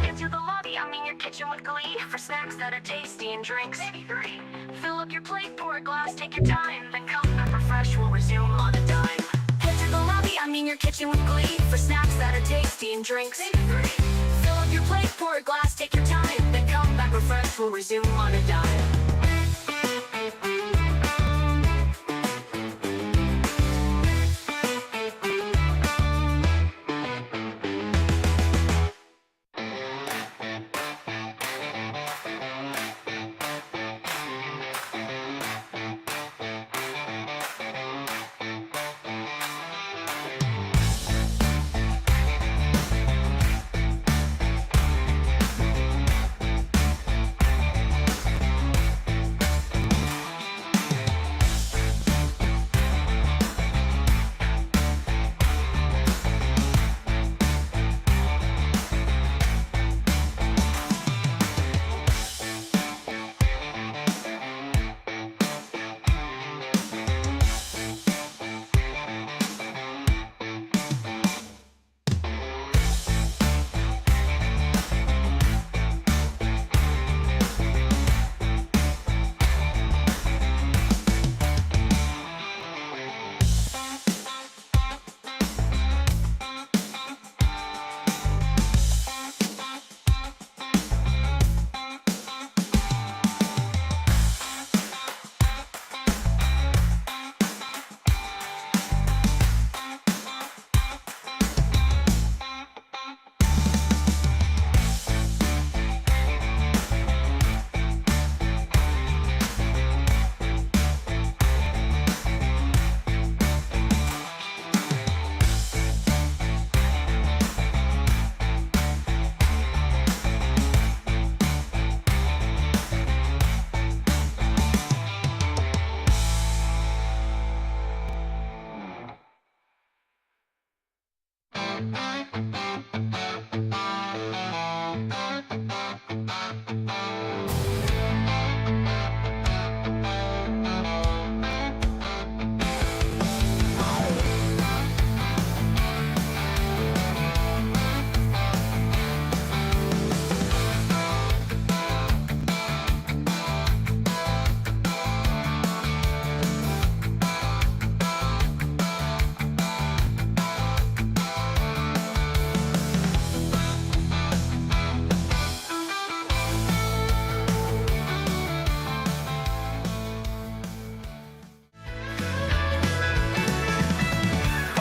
Into the lobby, I mean your kitchen with glee, for snacks that are tasty and drinks. Maybe 3. Fill up your plate, pour a glass, take your time, then come back refreshed. We'll resume on a dime. The lobby, I mean your kitchen with glee, for snacks that are tasty and drinks. Maybe 3. Fill up your plate, pour a glass, take your time, then come back refreshed. We'll resume on a dime.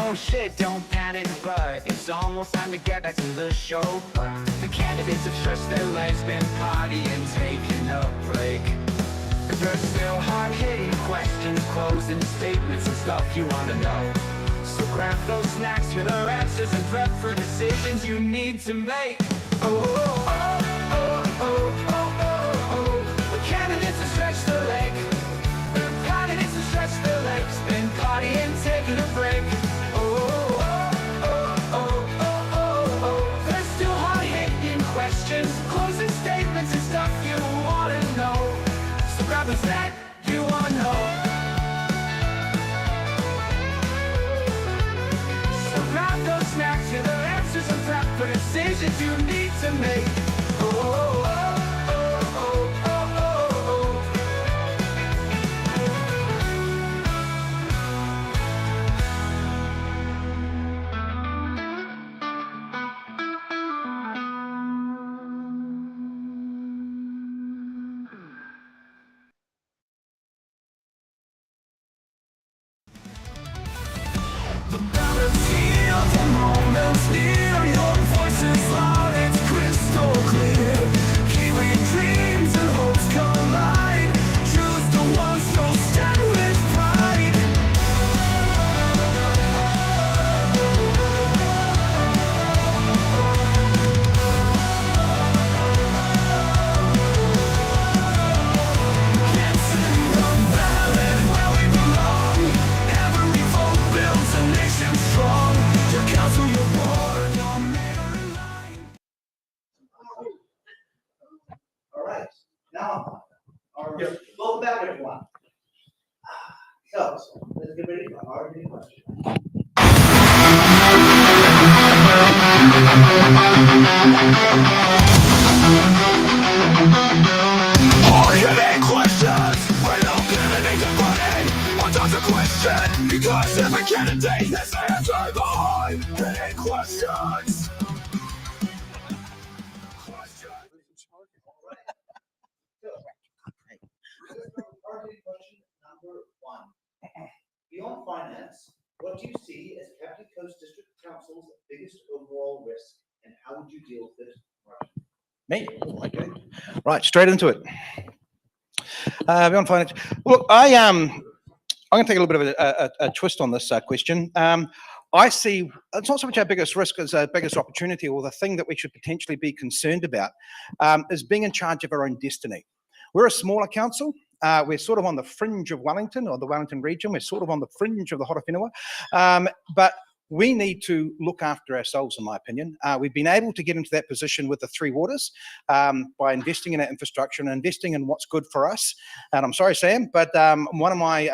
Oh shit, don't panic, but it's almost time to get back to the show. The candidates have stretched their legs, been partying, taking a break. There's still hard-hitting questions, closing statements and stuff you wanna know. So grab those snacks for their answers and prep for decisions you need to make. Oh, oh, oh, oh, oh, oh, oh, oh. The candidates have stretched their leg. The candidates have stretched their legs, been partying, taking a break. Closing statements and stuff you wanna know. So grab a snack you wanna know. So grab those snacks, hear the answers and prep for decisions you need to make. Oh, oh, oh, oh, oh, oh, oh. of the moment's near. Your voice is loud, it's crystal clear. Kiwi dreams and hopes collide. Choose the ones who'll stand with pride. It's in the ballot where we belong. Every vote builds a nation strong. Your council, your ward, your mayor and line. All right. Now, welcome back, everyone. So, let's get ready for our new question. Hard-hitting questions. We don't need to put in one does a question, because every candidate has an answer behind hitting questions. Hard-hitting question number 1. Beyond finance, what do you see as Kapiti Coast District Council's biggest overall risk, and how would you deal with it? Me? Oh, okay. Right, straight into it. Beyond finance. Look, I'm going to take a little bit of a twist on this question. I see it's not so much our biggest risk as our biggest opportunity, or the thing that we should potentially be concerned about, is being in charge of our own destiny. We're a smaller council. We're sort of on the fringe of Wellington, or the Wellington region. We're sort of on the fringe of the Horowhenua. But we need to look after ourselves, in my opinion. We've been able to get into that position with the Three Waters by investing in our infrastructure and investing in what's good for us. And I'm sorry, Sam, but one of my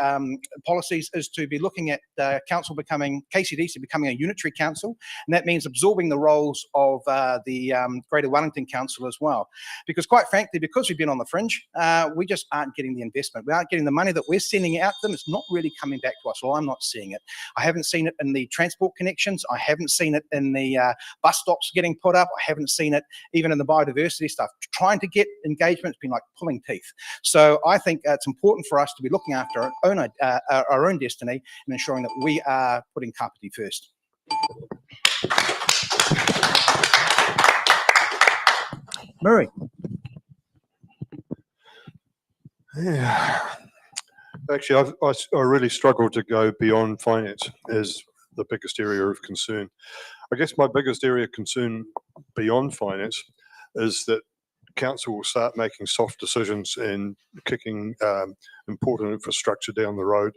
policies is to be looking at KCDC becoming a unitary council. And that means absorbing the roles of the Greater Wellington Council as well. Because quite frankly, because we've been on the fringe, we just aren't getting the investment. We aren't getting the money that we're sending out to them. It's not really coming back to us. Well, I'm not seeing it. I haven't seen it in the transport connections. I haven't seen it in the bus stops getting put up. I haven't seen it even in the biodiversity stuff. Trying to get engagement has been like pulling teeth. So I think it's important for us to be looking after our own destiny and ensuring that we are putting Kapiti first. Murray. Yeah. Actually, I really struggle to go beyond finance as the biggest area of concern. I guess my biggest area of concern beyond finance is that council will start making soft decisions and kicking important infrastructure down the road.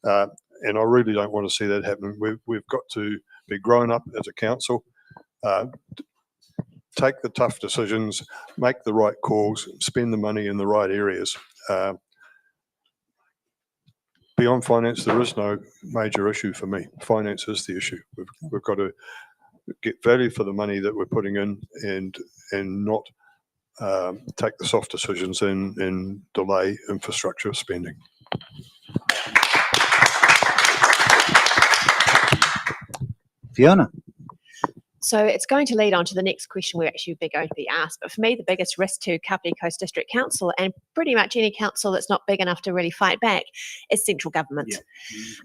And I really don't want to see that happen. We've got to be grown up as a council, take the tough decisions, make the right calls, spend the money in the right areas. Beyond finance, there is no major issue for me. Finance is the issue. We've got to get value for the money that we're putting in, and not take the soft decisions and delay infrastructure spending. Fiona. So it's going to lead on to the next question we're actually going to be asked. But for me, the biggest risk to Kapiti Coast District Council, and pretty much any council that's not big enough to really fight back, is central government.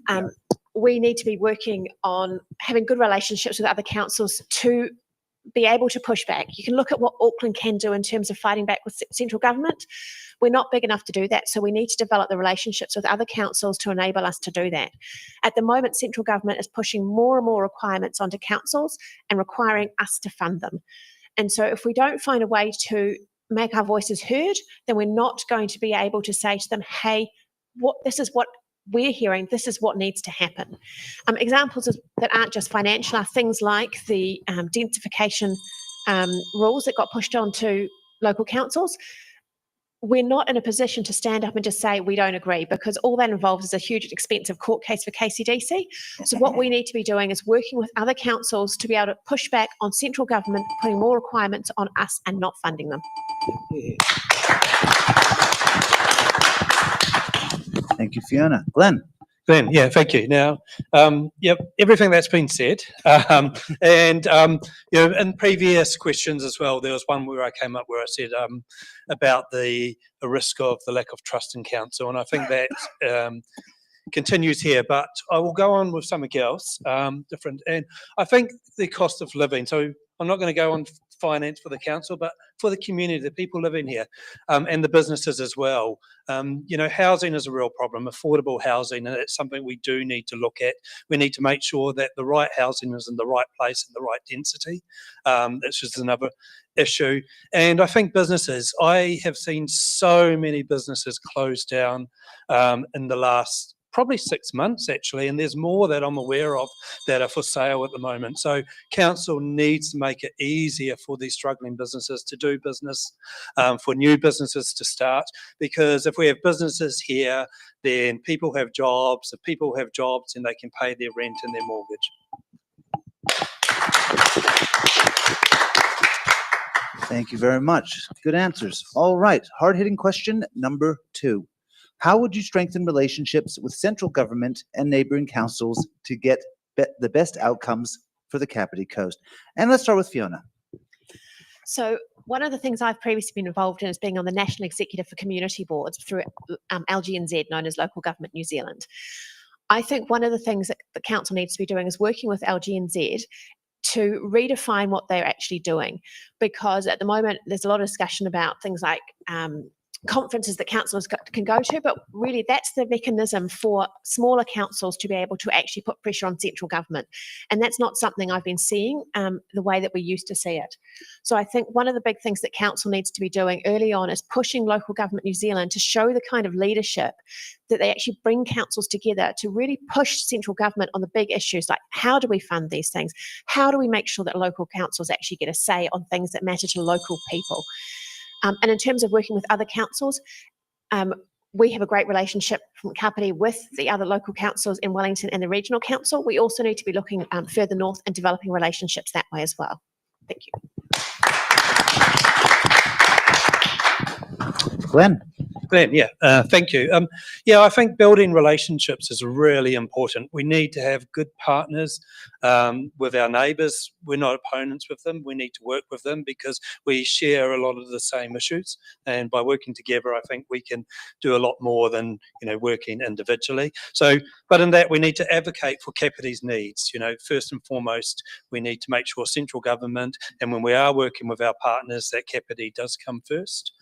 Yeah. We need to be working on having good relationships with other councils to be able to push back. You can look at what Auckland can do in terms of fighting back with central government. We're not big enough to do that, so we need to develop the relationships with other councils to enable us to do that. At the moment, central government is pushing more and more requirements onto councils and requiring us to fund them. And so if we don't find a way to make our voices heard, then we're not going to be able to say to them, hey, this is what we're hearing, this is what needs to happen. Examples that aren't just financial are things like the densification rules that got pushed onto local councils. We're not in a position to stand up and just say we don't agree, because all that involves is a huge expensive court case for KCDC. So what we need to be doing is working with other councils to be able to push back on central government, putting more requirements on us and not funding them. Thank you, Fiona. Glenn. Glenn, yeah, thank you. Now, everything that's been said, in previous questions as well, there was one where I came up where I said about the risk of the lack of trust in council, and I think that continues here, but I will go on with something else, different. And I think the cost of living. So I'm not going to go on finance for the council, but for the community, the people living here, and the businesses as well. Housing is a real problem, affordable housing, and it's something we do need to look at. We need to make sure that the right housing is in the right place and the right density. That's just another issue. And I think businesses, I have seen so many businesses close down in the last probably 6 months actually, and there's more that I'm aware of that are for sale at the moment. So council needs to make it easier for these struggling businesses to do business, for new businesses to start, because if we have businesses here, then people have jobs. If people have jobs, then they can pay their rent and their mortgage. Thank you very much. Good answers. All right, hard-hitting question number 2. How would you strengthen relationships with central government and neighbouring councils to get the best outcomes for the Kapiti Coast? And let's start with Fiona. So one of the things I've previously been involved in is being on the National Executive for Community Boards through LGNZ, known as Local Government New Zealand. I think one of the things that the council needs to be doing is working with LGNZ to redefine what they're actually doing, because at the moment there's a lot of discussion about things like conferences that councillors can go to, but really that's the mechanism for smaller councils to be able to actually put pressure on central government. And that's not something I've been seeing the way that we used to see it. So I think one of the big things that council needs to be doing early on is pushing Local Government New Zealand to show the kind of leadership that they actually bring councils together to really push central government on the big issues, like how do we fund these things? How do we make sure that local councils actually get a say on things that matter to local people? And in terms of working with other councils, we have a great relationship from Kapiti with the other local councils in Wellington and the regional council. We also need to be looking further north and developing relationships that way as well. Thank you. Glenn. Glenn, thank you. I think building relationships is really important. We need to have good partners with our neighbours. We're not opponents with them. We need to work with them because we share a lot of the same issues. And by working together, I think we can do a lot more than working individually. But in that, we need to advocate for Kapiti's needs. First and foremost, we need to make sure central government, and when we are working with our partners, that Kapiti does come first.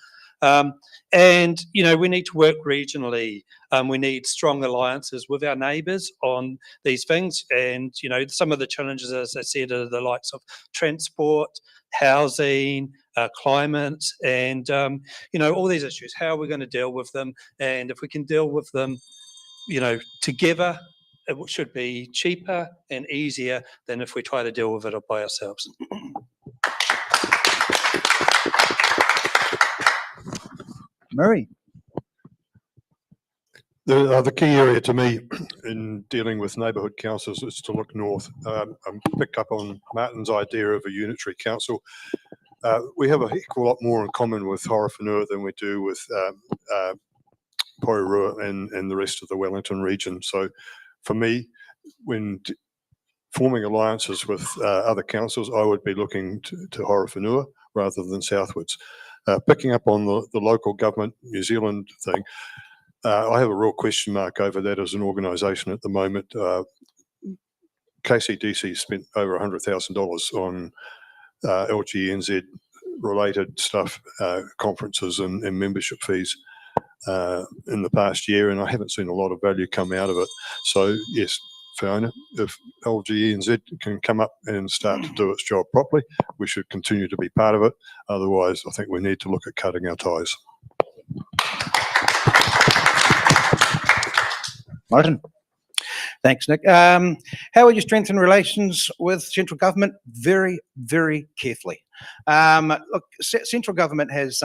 And we need to work regionally. We need strong alliances with our neighbours on these things. And some of the challenges, as I said, are the likes of transport, housing, climate, and all these issues. How are we going to deal with them? And if we can deal with them, together, it should be cheaper and easier than if we try to deal with it by ourselves. Murray. The key area to me in dealing with neighbourhood councils is to look north. I picked up on Martin's idea of a unitary council. We have a heck of a lot more in common with Horowhenua than we do with Paraparaumu and the rest of the Wellington region. So for me, when forming alliances with other councils, I would be looking to Horowhenua rather than southwards. Picking up on the local government New Zealand thing, I have a real question mark over that as an organisation at the moment. KCDC spent over $100,000 on LGNZ related stuff, conferences and membership fees in the past year, and I haven't seen a lot of value come out of it. So yes, Fiona, if LGNZ can come up and start to do its job properly, we should continue to be part of it. Otherwise, I think we need to look at cutting our ties. Martin. Thanks, Nick. How will you strengthen relations with central government? Very, very carefully. Look, central government has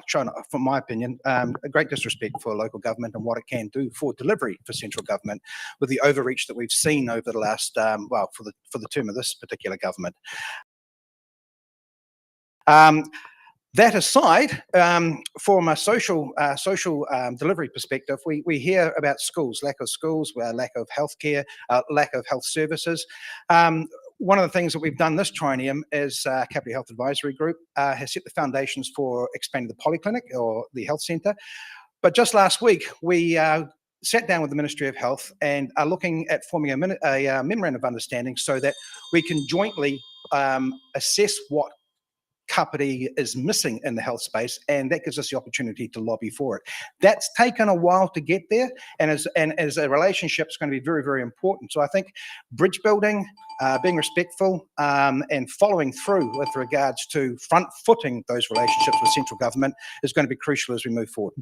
shown, from my opinion, a great disrespect for local government and what it can do for delivery for central government, with the overreach that we've seen over the last, for the term of this particular government. That aside, from a social delivery perspective, we hear about schools, lack of schools, lack of healthcare, lack of health services. One of the things that we've done this triennium is Kapiti Health Advisory Group has set the foundations for expanding the polyclinic or the health centre. But just last week, we sat down with the Ministry of Health and are looking at forming a memorandum of understanding so that we can jointly assess what Kapiti is missing in the health space, and that gives us the opportunity to lobby for it. That's taken a while to get there, and as a relationship, it's going to be very, very important. So I think bridge building, being respectful, and following through with regards to front-footing those relationships with central government is going to be crucial as we move forward.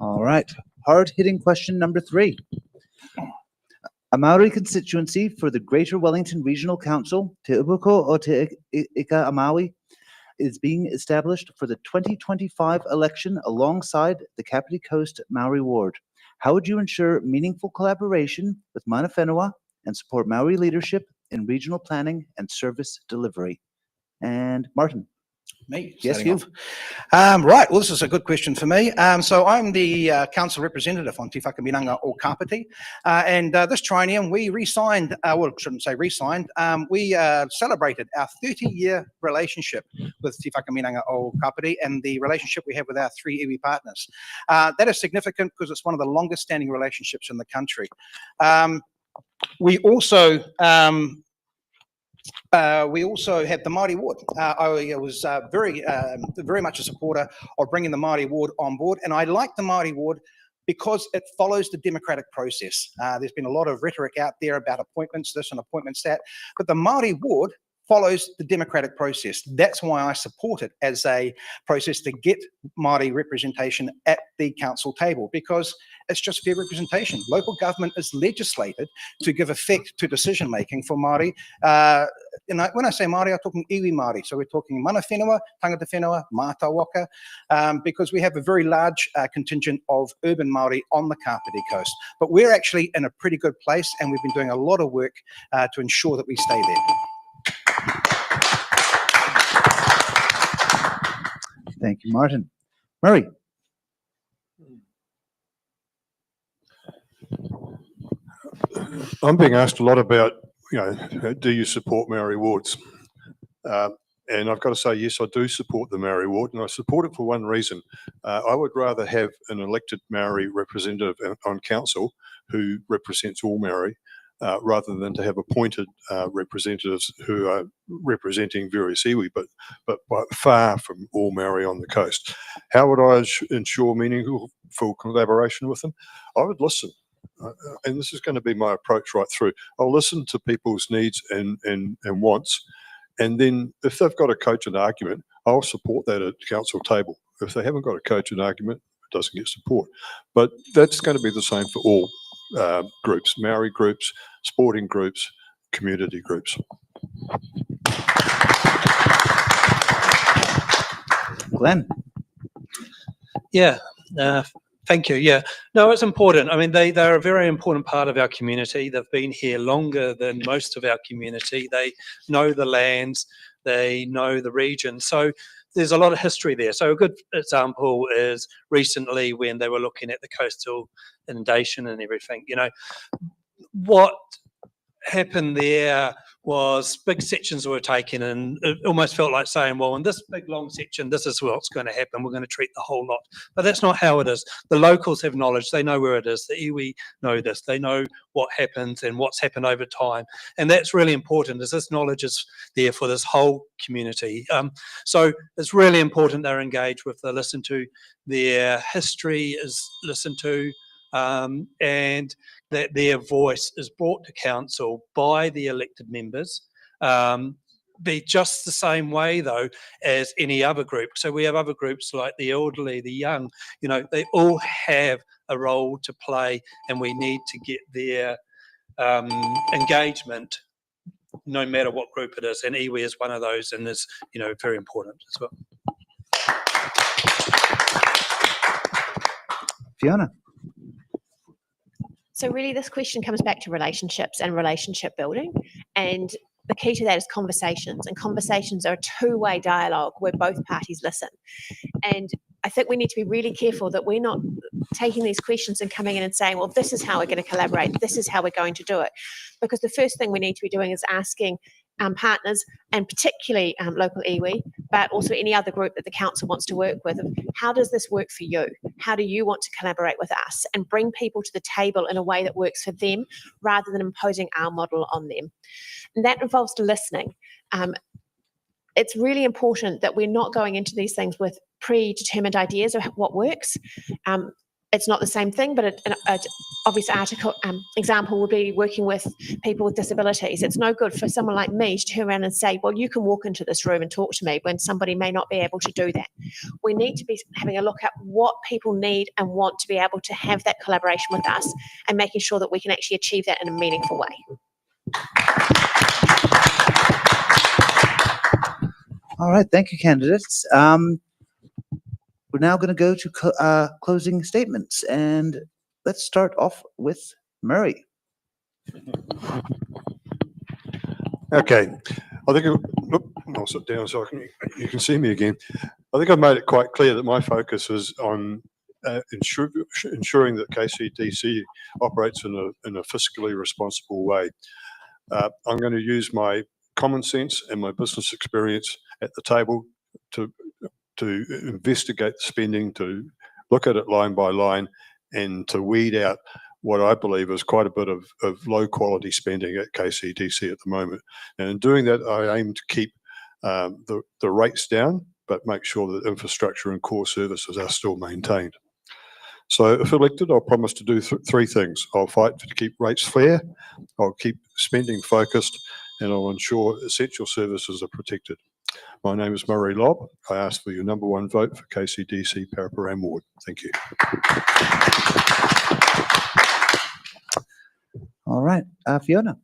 All right. Hard-hitting question number 3. A Maori constituency for the Greater Wellington Regional Council, Te Upuko o Te Ika a Maui, is being established for the 2025 election alongside the Kapiti Coast Maori Ward. How would you ensure meaningful collaboration with Mana Whenua and support Maori leadership in regional planning and service delivery? And Martin. Me? Yes, starting you. off. Right, well, this is a good question for me. So I'm the council representative on Te Whakaminanga o Kapiti, and this triennium we re-signed, well, I shouldn't say re-signed, we celebrated our 30-year relationship with Te Whakaminanga o Kapiti and the relationship we have with our 3 iwi partners. That is significant because it's one of the longest standing relationships in the country. We also have the Māori Ward. I was very much a supporter of bringing the Māori Ward on board, and I like the Māori Ward because it follows the democratic process. There's been a lot of rhetoric out there about appointments this and appointments that, but the Māori Ward follows the democratic process. That's why I support it as a process to get Māori representation at the council table, because it's just fair representation. Local government is legislated to give effect to decision making for Māori. And when I say Māori, I'm talking iwi Māori. So we're talking Mana Whenua, Tangata Whenua, Mātai Waka, because we have a very large contingent of urban Māori on the Kapiti Coast. But we're actually in a pretty good place, and we've been doing a lot of work to ensure that we stay there. Thank you, Martin. Murray. I'm being asked a lot about, do you support Maori wards? And I've got to say, yes, I do support the Maori ward, and I support it for one reason. I would rather have an elected Maori representative on council who represents all Maori, rather than to have appointed representatives who are representing various iwi, but by far from all Maori on the coast. How would I ensure meaningful collaboration with them? I would listen. And this is going to be my approach right through. I'll listen to people's needs and wants, and then if they've got a cogent argument, I'll support that at the council table. If they haven't got a cogent argument, it doesn't get support. But that's going to be the same for all groups, Maori groups, sporting groups, community groups. Glenn. Yeah, thank you. Yeah, no, it's important. I mean, they're a very important part of our community. They've been here longer than most of our community. They know the lands, they know the region. So there's a lot of history there. So a good example is recently when they were looking at the coastal inundation and everything, what happened there was big sections were taken, and it almost felt like saying, well, in this big long section, this is what's going to happen. We're going to treat the whole lot. But that's not how it is. The locals have knowledge. They know where it is. The iwi know this. They know what happens and what's happened over time. And that's really important, as this knowledge is there for this whole community. So it's really important they're engaged with, they listen to, their history is listened to, and that their voice is brought to council by the elected members, be just the same way though as any other group. So we have other groups like the elderly, the young, they all have a role to play, and we need to get their engagement no matter what group it is, and iwi is one of those, and is very important as well. Fiona. So really this question comes back to relationships and relationship building, and the key to that is conversations, and conversations are a two-way dialogue where both parties listen. And I think we need to be really careful that we're not taking these questions and coming in and saying, well, this is how we're going to collaborate, this is how we're going to do it. Because the first thing we need to be doing is asking, partners, and particularly local iwi, but also any other group that the council wants to work with. How does this work for you? How do you want to collaborate with us and bring people to the table in a way that works for them rather than imposing our model on them? And that involves listening. It's really important that we're not going into these things with predetermined ideas of what works. It's not the same thing, but an obvious example would be working with people with disabilities. It's no good for someone like me to turn around and say, well, you can walk into this room and talk to me, when somebody may not be able to do that. We need to be having a look at what people need and want to be able to have that collaboration with us, and making sure that we can actually achieve that in a meaningful way. All right, thank you, candidates. We're now going to go to closing statements, and let's start off with Murray. Okay, I think I'll sit down so you can see me again. I think I've made it quite clear that my focus is on ensuring that KCDC operates in a fiscally responsible way. I'm going to use my common sense and my business experience at the table to investigate the spending, to look at it line by line, and to weed out what I believe is quite a bit of low quality spending at KCDC at the moment. And in doing that, I aim to keep the rates down, but make sure that infrastructure and core services are still maintained. So if elected, I'll promise to do three things. I'll fight to keep rates fair, I'll keep spending focused, and I'll ensure essential services are protected. My name is Murray Lobb. I ask for your #1 vote for KCDC Paraparaumu Ward. Thank you. All right, Fiona.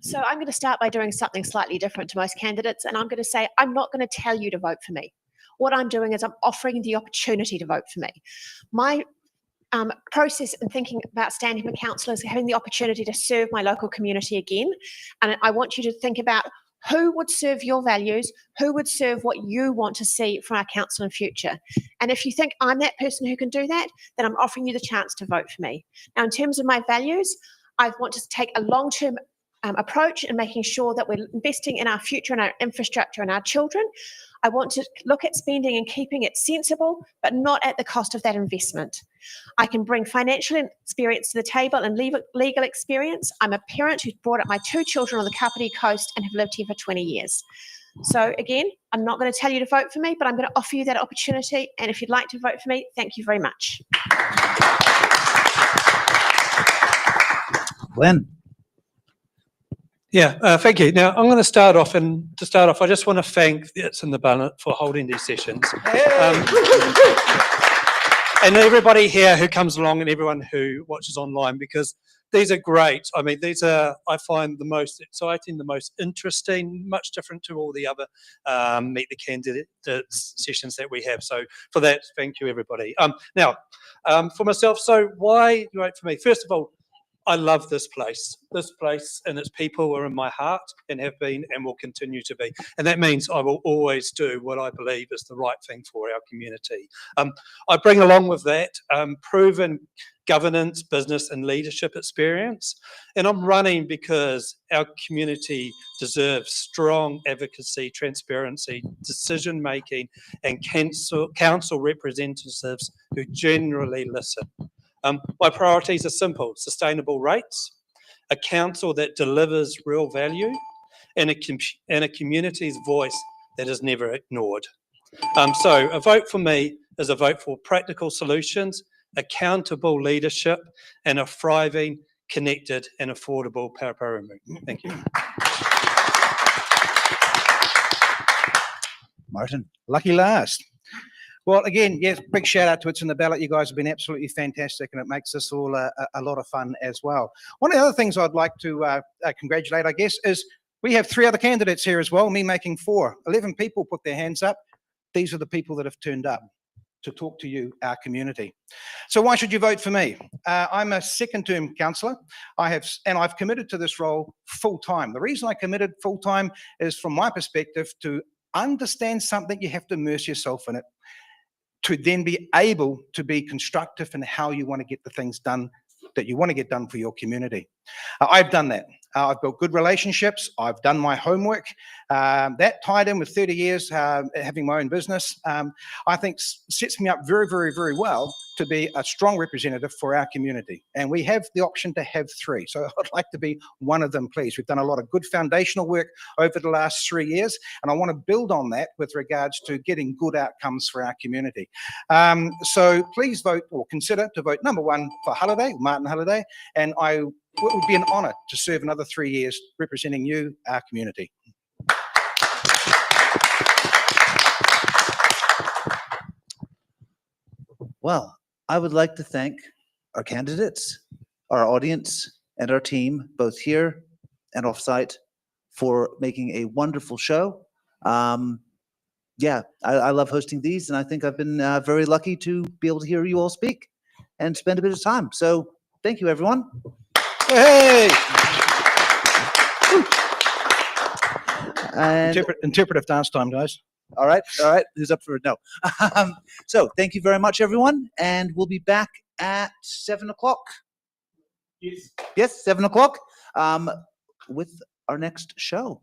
So I'm going to start by doing something slightly different to most candidates, and I'm going to say I'm not going to tell you to vote for me. What I'm doing is I'm offering the opportunity to vote for me. My process in thinking about standing for council is having the opportunity to serve my local community again, and I want you to think about who would serve your values, who would serve what you want to see from our council in future. And if you think I'm that person who can do that, then I'm offering you the chance to vote for me. Now, in terms of my values, I want to take a long-term approach in making sure that we're investing in our future and our infrastructure and our children. I want to look at spending and keeping it sensible, but not at the cost of that investment. I can bring financial experience to the table and legal experience. I'm a parent who's brought up my 2 children on the Kapiti coast and have lived here for 20 years. So again, I'm not going to tell you to vote for me, but I'm going to offer you that opportunity. And if you'd like to vote for me, thank you very much. Glenn. Yeah, thank you. Now, I'm going to start off, and to start off, I just want to thank It's in the Ballot for holding these sessions. And everybody here who comes along and everyone who watches online, because these are great. I mean, these are, I find, the most exciting, the most interesting, much different to all the other Meet the Candidate sessions that we have. So for that, thank you, everybody. Now, for myself, so why vote for me? First of all, I love this place. This place and its people are in my heart and have been and will continue to be. And that means I will always do what I believe is the right thing for our community. I bring along with that proven governance, business and leadership experience. And I'm running because our community deserves strong advocacy, transparency, decision making and council representatives who generally listen. My priorities are simple: sustainable rates, a council that delivers real value, and a community's voice that is never ignored. So a vote for me is a vote for practical solutions, accountable leadership, and a thriving, connected and affordable Paraparaumu. Thank you. Martin. Lucky last. Well, again, yes, big shout out to It's in the Ballot. You guys have been absolutely fantastic, and it makes this all a lot of fun as well. One of the other things I'd like to congratulate, I guess, is we have 3 other candidates here as well, me making 4. 11 people put their hands up. These are the people that have turned up to talk to you, our community. So why should you vote for me? I'm a second-term councillor. I've committed to this role full-time. The reason I committed full-time is, from my perspective, to understand something, you have to immerse yourself in it, to then be able to be constructive in how you want to get the things done that you want to get done for your community. I've done that. I've built good relationships. I've done my homework. That tied in with 30 years having my own business, I think sets me up very, very, very well to be a strong representative for our community. And we have the option to have 3. So I'd like to be one of them, please. We've done a lot of good foundational work over the last 3 years, and I want to build on that with regards to getting good outcomes for our community. So please vote or consider to vote number 1 for Halliday, Martin Halliday, and it would be an honour to serve another 3 years representing you, our community. Well, I would like to thank our candidates, our audience, and our team, both here and offsite, for making a wonderful show. Yeah, I love hosting these, and I think I've been very lucky to be able to hear you all speak and spend a bit of time. So thank you, everyone. Hey! And Interpretive dance time, guys. all right. Who's up for it? No. So thank you very much, everyone, and we'll be back at 7 o'clock. Yes, 7 o'clock with our next show.